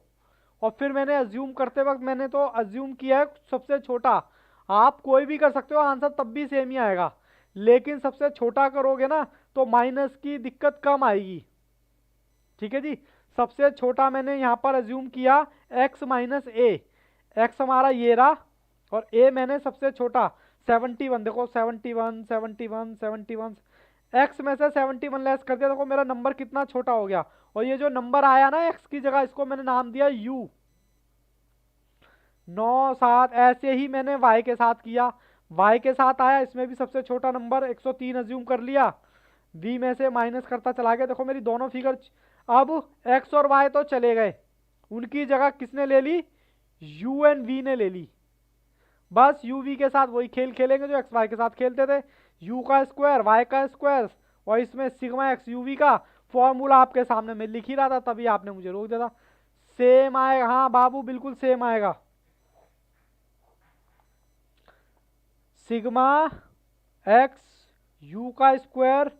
और फिर मैंने अज्यूम करते वक्त मैंने तो अज्यूम किया है सबसे छोटा। आप कोई भी कर सकते हो, आंसर तब भी सेम ही आएगा, लेकिन सबसे छोटा करोगे ना तो माइनस की दिक्कत कम आएगी। ठीक है जी। सबसे छोटा मैंने यहाँ पर अज्यूम किया x माइनस ए। एक्स हमारा ये रहा और a मैंने सबसे छोटा 71, देखो 71 71 71, x में से 71 लेस कर दिया, देखो मेरा नंबर कितना छोटा हो गया। और ये जो नंबर आया ना x की जगह, इसको मैंने नाम दिया u। 9 7 ऐसे ही मैंने y के साथ किया, y के साथ आया, इसमें भी सबसे छोटा नंबर 103 अज्यूम कर लिया, v में से माइनस करता चला गया। देखो मेरी दोनों फिगर, अब x और y तो चले गए, उनकी जगह किसने ले ली? u एंड v ने ले ली। बस u v के साथ वही खेल खेलेंगे जो x y के साथ खेलते थे, u का स्क्वायर y का स्क्वायर, और इसमें सिग्मा x u v का फॉर्मूला आपके सामने मैं लिख ही रहा था, तभी आपने मुझे रोक दिया था। सेम आएगा, हाँ बाबू बिल्कुल सेम आएगा। सिग्मा x u का स्क्वायर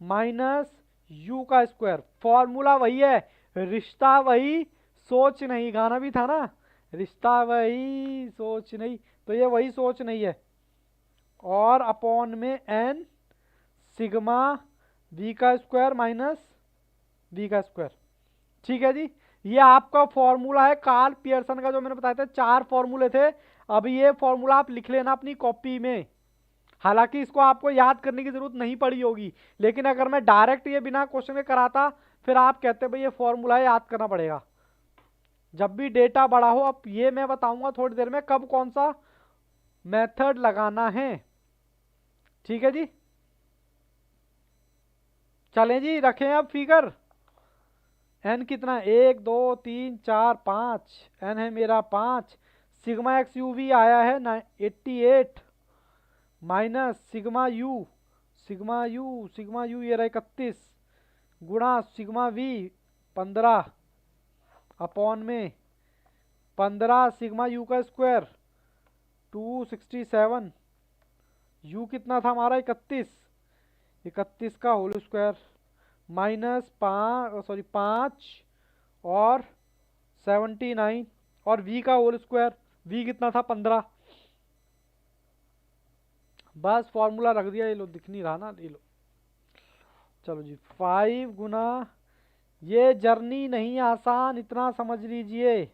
माइनस u का स्क्वायर, फॉर्मूला वही है, रिश्ता वही, सोच नहीं। गाना भी था ना, रिश्ता वही सोच नहीं, तो ये वही सोच नहीं है। और अपॉन में n सिग्मा v का स्क्वायर माइनस v का स्क्वायर। ठीक है जी। ये आपका फॉर्मूला है कार्ल पियर्सन का, जो मैंने बताया था 4 फॉर्मूले थे। अब ये फॉर्मूला आप लिख लेना अपनी कॉपी में। हालांकि इसको आपको याद करने की जरूरत नहीं पड़ी होगी, लेकिन अगर मैं डायरेक्ट ये बिना क्वेश्चन के कराता फिर आप कहते भाई ये फॉर्मूला याद करना पड़ेगा। जब भी डेटा बड़ा हो, अब ये मैं बताऊंगा थोड़ी देर में कब कौन सा मेथड लगाना है। ठीक है जी, चलें जी, रखें अब फिगर। एन कितना, 1 2 3 4 5, एन है मेरा 5। सिग्मा एक्स यू वी आया है 88 माइनस सिग्मा यू ये रहा 31 गुणा सिग्मा वी 15 अपॉन में 15 सिग्मा यू का स्क्वायर 267। यू कितना था हमारा 31 का होल स्क्वायर माइनस 5 और 79 और v का होल स्क्वायर, v कितना था 15। बस फॉर्मूला रख दिया, ये लो दिख नहीं रहा ना, ये लो। चलो जी 5 गुना, ये जर्नी नहीं आसान, इतना समझ लीजिए।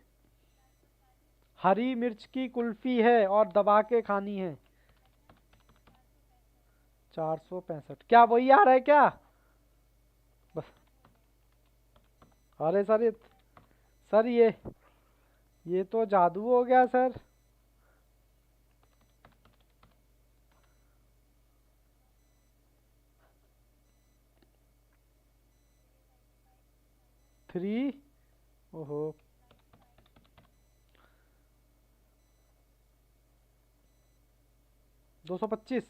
हरी मिर्च की कुल्फी है और दबा के खानी है। 465, क्या वही आ रहा है क्या? बस अरे सर ये तो जादू हो गया सर। थ्री, ओहो 225,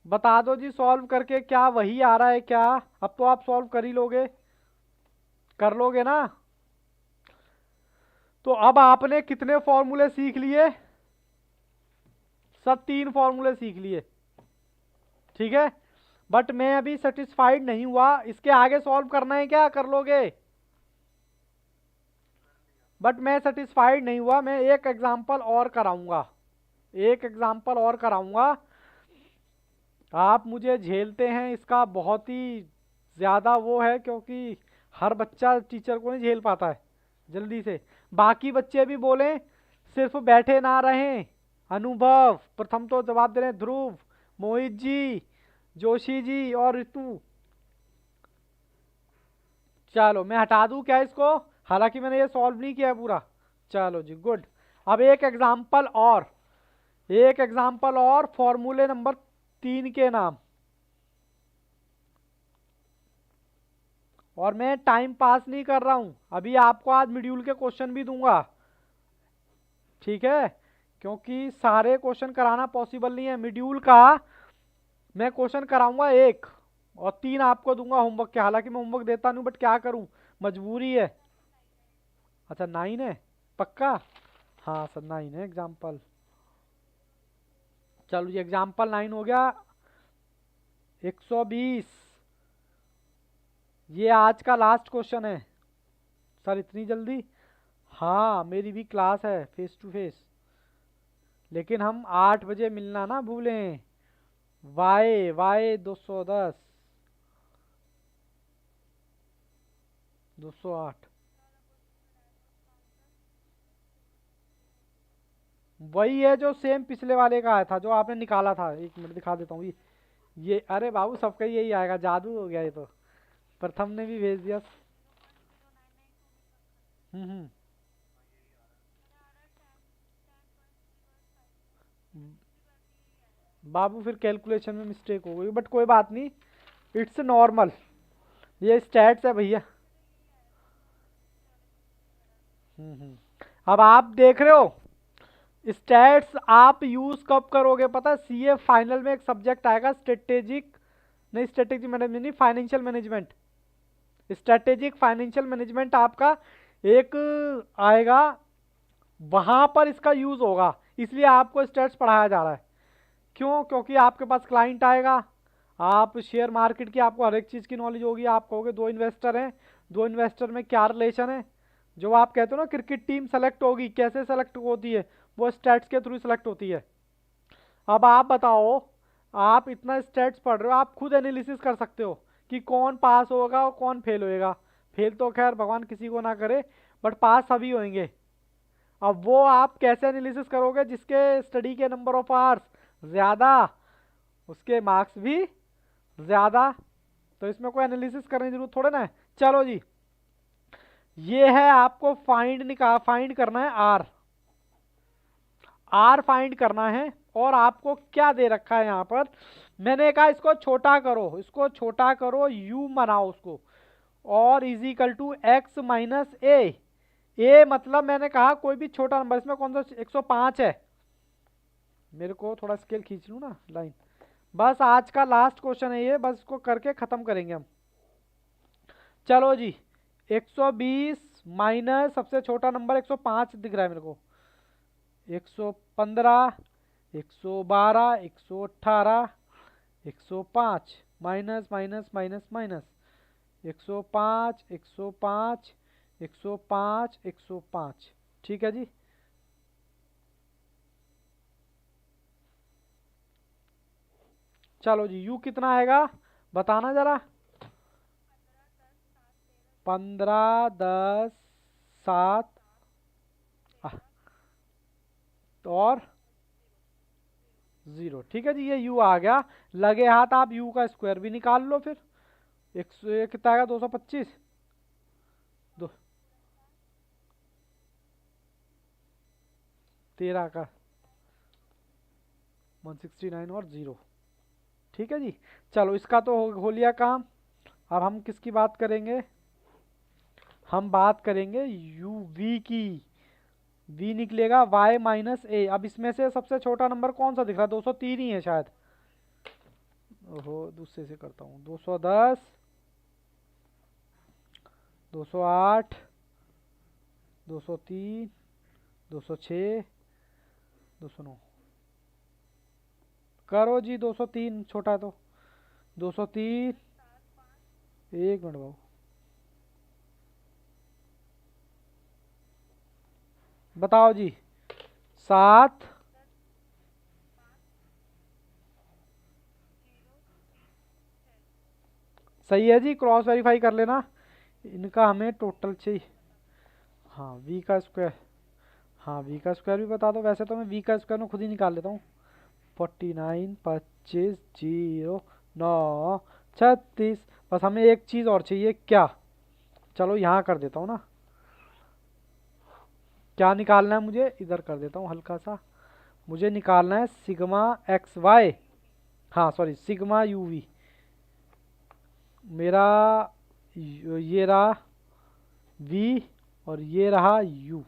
बता दो जी सॉल्व करके, क्या वही आ रहा है क्या? अब तो आप सॉल्व कर ही लोगे, कर लोगे ना? तो अब आपने कितने फॉर्मूले सीख लिए? सब 3 फॉर्मूले सीख लिए। ठीक है, बट मैं अभी सेटिस्फाइड नहीं हुआ, इसके आगे सॉल्व करना है क्या? कर लोगे? बट मैं सेटिस्फाइड नहीं हुआ, मैं एक एग्जाम्पल और कराऊंगा, आप मुझे झेलते हैं, इसका बहुत ही ज़्यादा वो है, क्योंकि हर बच्चा टीचर को नहीं झेल पाता है जल्दी से। बाकी बच्चे भी बोलें सिर्फ बैठे ना रहें, अनुभव, प्रथम तो जवाब दे रहे हैं ध्रुव, मोहित जी, जोशी जी और ऋतु। चलो मैं हटा दूं क्या इसको, हालांकि मैंने ये सॉल्व नहीं किया है पूरा। चलो जी गुड। अब एक एग्जाम्पल और फॉर्मूले नंबर 3 के नाम। और मैं टाइम पास नहीं कर रहा हूं, अभी आपको आज मॉड्यूल के क्वेश्चन भी दूंगा, ठीक है, क्योंकि सारे क्वेश्चन कराना पॉसिबल नहीं है। मॉड्यूल का मैं क्वेश्चन कराऊंगा 1 और 3 आपको दूंगा होमवर्क के, हालांकि मैं होमवर्क देता नहीं बट क्या करूं, मजबूरी है। अच्छा 9 है पक्का? हाँ सर 9 है एग्जाम्पल। चलो ये एग्जाम्पल 9 हो गया। 120, ये आज का लास्ट क्वेश्चन है। सर इतनी जल्दी? हाँ मेरी भी क्लास है फेस टू फेस, लेकिन हम 8 बजे मिलना ना भूलें। वाई वाई 210 208, वही है जो सेम पिछले वाले का आया था, जो आपने निकाला था। 1 मिनट दिखा देता हूँ ये अरे बाबू सबका यही आएगा, जादू हो गया ये तो। प्रथम ने भी भेज दिया। हम्म। बाबू फिर कैलकुलेशन में मिस्टेक हो गई, बट कोई बात नहीं, इट्स नॉर्मल, ये स्टैट्स है भैया। अब आप देख रहे हो स्टैट्स आप यूज कब करोगे पता है? सीए फाइनल में एक सब्जेक्ट आएगा स्ट्रेटेजिक, नहीं स्ट्रेटेजिक मैनेजमेंट नहीं, financial management. Strategic financial management आपका एक आएगा, वहां पर इसका यूज होगा, इसलिए आपको स्टैट्स पढ़ाया जा रहा है। क्यों? क्योंकि आपके पास क्लाइंट आएगा, आप शेयर मार्केट की आपको हर एक चीज की नॉलेज होगी। आप कहोगे 2 इन्वेस्टर हैं, 2 इन्वेस्टर में क्या रिलेशन है, जो आप कहते हो ना क्रिकेट टीम सेलेक्ट होगी, कैसे सेलेक्ट होती है? वो स्टैट्स के थ्रू सेलेक्ट होती है। अब आप बताओ, आप इतना स्टैट्स पढ़ रहे हो, आप खुद एनालिसिस कर सकते हो कि कौन पास होगा और कौन फेल होएगा। फेल तो खैर भगवान किसी को ना करे, बट पास सभी होंगे। अब वो आप कैसे एनालिसिस करोगे? जिसके स्टडी के नंबर ऑफ आवर्स ज़्यादा, उसके मार्क्स भी ज़्यादा। तो इसमें कोई एनालिसिस करने की जरूरत थोड़े ना है। चलो जी, ये है आपको फाइंड करना है आर। आर फाइंड करना है, और आपको क्या दे रखा है यहाँ पर? मैंने कहा इसको छोटा करो, इसको छोटा करो, यू बनाओ उसको, और is equal to x minus a मतलब मैंने कहा कोई भी छोटा नंबर, इसमें कौन सा 105 है। मेरे को थोड़ा स्केल खींच लूँ ना लाइन। बस आज का लास्ट क्वेश्चन है ये, बस इसको करके खत्म करेंगे हम। चलो जी, 120 माइनस सबसे छोटा नंबर 105 दिख रहा है मेरे को, 115, 112, 118, 105, माइनस माइनस माइनस माइनस, 105, 105, 105, 105, ठीक है जी। चलो जी, यू कितना आएगा बताना जरा। 15, 10, 7 और 0, ठीक है जी, ये यू आ गया। लगे हाथ आप यू का स्क्वायर भी निकाल लो फिर। कितना आएगा? 225, दो 13 का 169 और 0, ठीक है जी। चलो इसका तो हो लिया काम। अब हम किसकी बात करेंगे? हम बात करेंगे यू वी की। वी निकलेगा y माइनस ए। अब इसमें से सबसे छोटा नंबर कौन सा दिख रहा है? 203 ही है शायद। ओहो, दूसरे से करता हूँ। 210, 208, 203, 206, 209। करो जी, 203 छोटा है तो 203। एक मिनट बाबू, बताओ जी। 7, सही है जी, क्रॉस वेरीफाई कर लेना। इनका हमें टोटल चाहिए। हाँ वी का स्क्वायर, हाँ वी का स्क्वायर भी बता दो, वैसे तो मैं वी का स्क्वायर में खुद ही निकाल लेता हूँ। 49, 25, 0, 9, 36। बस हमें एक चीज़ और चाहिए, क्या? चलो यहाँ कर देता हूँ ना। क्या निकालना है मुझे, इधर कर देता हूँ हल्का सा। मुझे निकालना है सिग्मा एक्स वाई, हाँ सॉरी सिग्मा यू वी। मेरा ये रहा वी और ये रहा यू।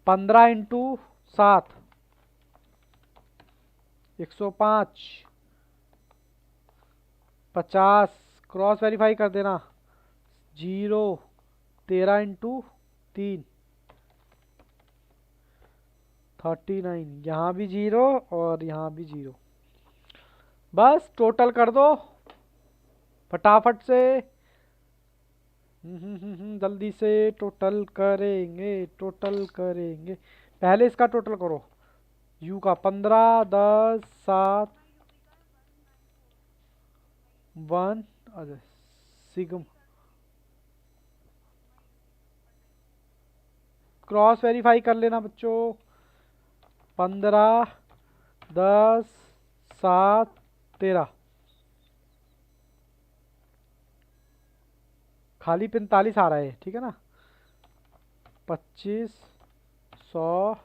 15 × 7, 105, 50। क्रॉस वेरीफाई कर देना। 0, 13 × 3, 39। यहाँ भी 0 और यहाँ भी 0। बस टोटल कर दो फटाफट से। जल्दी से टोटल करेंगे, टोटल करेंगे। पहले इसका टोटल करो, यू का 15, 10, 7, 1। अरे सिग्मा क्रॉस वेरीफाई कर लेना बच्चों। 15, 10, 7, 13। खाली 45 आ रहा है, ठीक है ना। 25, 100,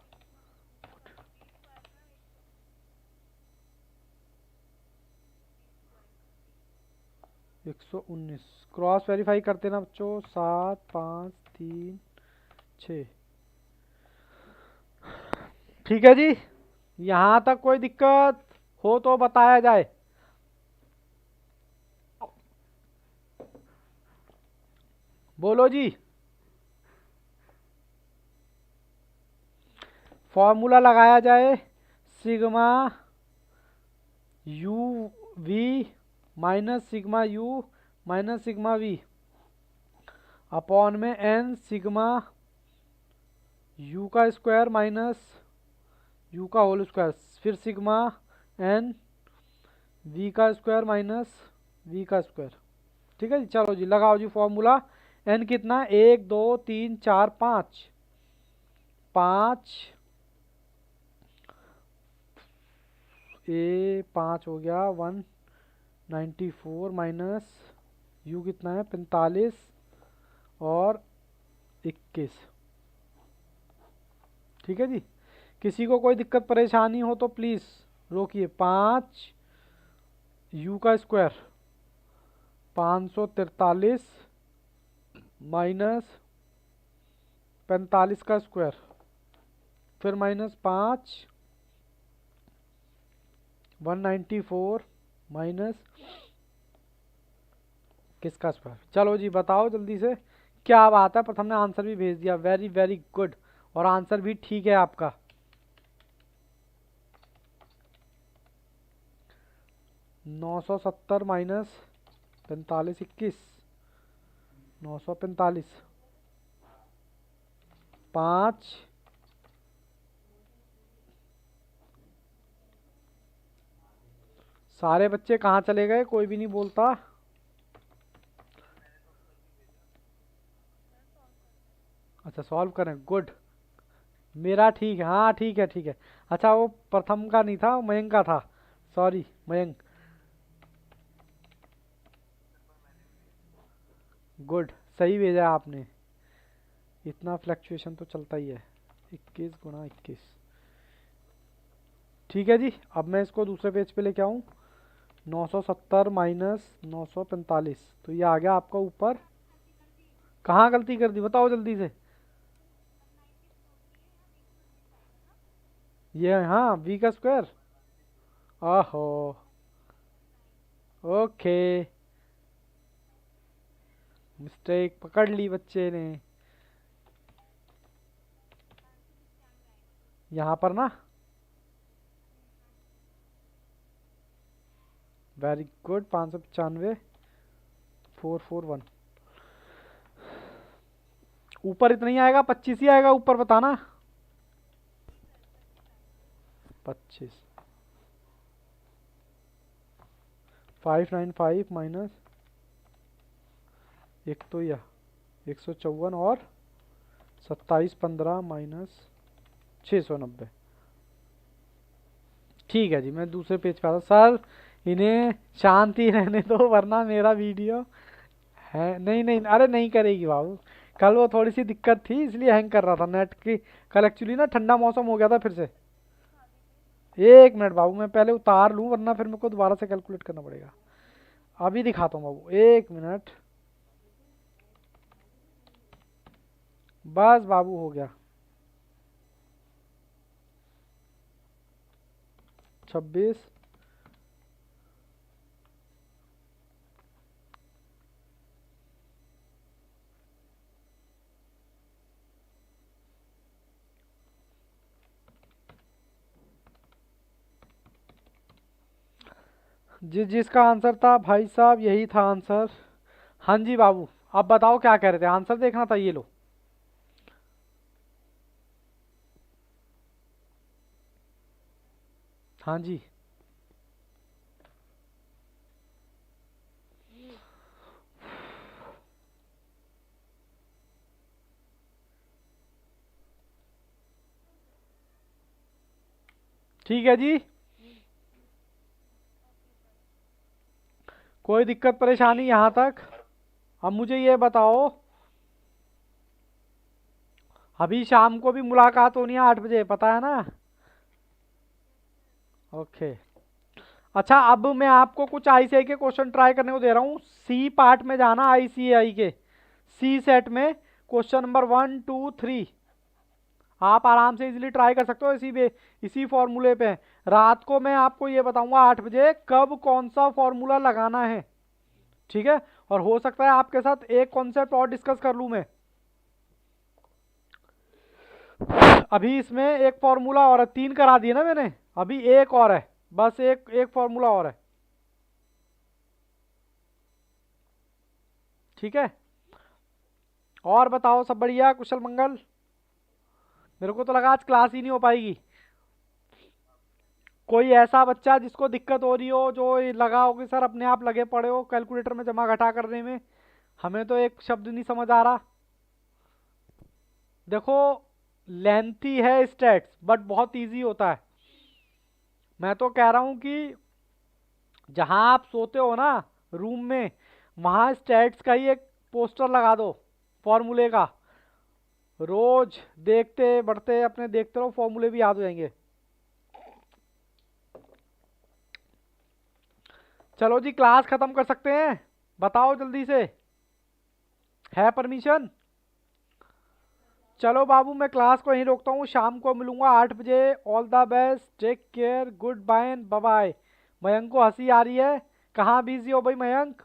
119। क्रॉस वेरीफाई करते ना बच्चों। 7, 5, 3, 6। ठीक है जी, यहाँ तक कोई दिक्कत हो तो बताया जाए। बोलो जी। फॉर्मूला लगाया जाए, sigma u v minus sigma u minus sigma v upon में एन सिग्मा यू का स्क्वायर माइनस यू का होल स्क्वायर, फिर सिग्मा एन वी का स्क्वायर माइनस वी का स्क्वायर। ठीक है जी, चलो जी लगाओ जी फॉर्मूला। एन कितना, 1, 2, 3, 4, 5। 5 ए 5 हो गया 194 माइनस यू कितना है 45 और 21। ठीक है जी, किसी को कोई दिक्कत परेशानी हो तो प्लीज़ रोकिए। 5 यू का स्क्वायर 543 माइनस 45 का स्क्वायर, फिर माइनस 5 194 माइनस किसका स्क्वायर। चलो जी बताओ जल्दी से क्या बात है, प्रथम ने आंसर भी भेज दिया, वेरी वेरी गुड। और आंसर भी ठीक है आपका। 970 माइनस 45, 21, 945, 5। सारे बच्चे कहाँ चले गए, कोई भी नहीं बोलता। अच्छा सॉल्व करें, गुड। मेरा ठीक है, हाँ ठीक है ठीक है। अच्छा वो प्रथम का नहीं था, मयंक का था, सॉरी मयंक। गुड, सही भेजा आपने। इतना फ्लक्चुएशन तो चलता ही है। 21 × 21। ठीक है जी, अब मैं इसको दूसरे पेज पे लेके आऊँ। 970 माइनस 945, तो ये आ गया आपका ऊपर। कहाँ गलती कर दी बताओ जल्दी से। ये हाँ वी का स्क्वायर। आहो, ओके, मिस्टेक पकड़ ली बच्चे ने। यहाँ पर ना, वेरी गुड। 595 441। ऊपर इतना ही आएगा, 25 ही आएगा ऊपर, बताना। 25 595 माइनस एक तो यह 154 और 2715 माइनस 690। ठीक है जी, मैं दूसरे पेज पे आता सर। इन्हें शांति रहने दो वरना मेरा वीडियो है। नहीं नहीं, अरे नहीं करेगी बाबू। कल वो थोड़ी सी दिक्कत थी इसलिए हैंग कर रहा था नेट की। कल एक्चुअली ना ठंडा मौसम हो गया था फिर से। एक मिनट बाबू, मैं पहले उतार लूँ वरना फिर मेरे को दोबारा से कैलकुलेट करना पड़ेगा। अभी दिखाता हूँ बाबू, एक मिनट। बस बाबू हो गया। 26 जिसका आंसर था भाई साहब यही था आंसर। हाँ जी बाबू, अब बताओ क्या कह रहे थे, आंसर देखना था, ये लो। हाँ जी। ठीक है जी, कोई दिक्कत परेशानी यहाँ तक? अब मुझे ये बताओ, अभी शाम को भी मुलाकात होनी है 8 बजे, पता है ना? ओके। अच्छा, अब मैं आपको कुछ आईसीआई के क्वेश्चन ट्राई करने को दे रहा हूँ। सी पार्ट में जाना, आईसीआई के सी सेट में क्वेश्चन नंबर 1 2 3 आप आराम से इजीली ट्राई कर सकते हो। इसी फॉर्मूले पे रात को मैं आपको ये बताऊंगा 8 बजे कब कौन सा फॉर्मूला लगाना है। ठीक है, और हो सकता है आपके साथ एक कॉन्सेप्ट और डिस्कस कर लूं मैं। अभी इसमें एक फॉर्मूला और है, 3 करा दिए ना मैंने, अभी एक और है, बस एक एक फॉर्मूला और है। ठीक है, और बताओ सब बढ़िया, कुशल मंगल? मेरे को तो लगा आज क्लास ही नहीं हो पाएगी। कोई ऐसा बच्चा जिसको दिक्कत हो रही हो, जो लगा हो कि सर अपने आप लगे पड़े हो कैलकुलेटर में जमा घटा करने में, हमें तो एक शब्द नहीं समझ आ रहा। देखो, लेंथी है स्टैट्स बट बहुत इजी होता है। मैं तो कह रहा हूं कि जहां आप सोते हो ना रूम में, वहां स्टैट्स का ही एक पोस्टर लगा दो फॉर्मूले का। रोज देखते बढ़ते अपने देखते रहो, फॉर्मूले भी याद हो जाएंगे। चलो जी, क्लास खत्म कर सकते हैं, बताओ जल्दी से, है परमिशन? चलो बाबू, मैं क्लास को यहीं रोकता हूँ, शाम को मिलूंगा 8 बजे। All the best, take care, good bye and bye bye. Mayank को हंसी आ रही है, कहाँ बिजी हो भाई मयंक?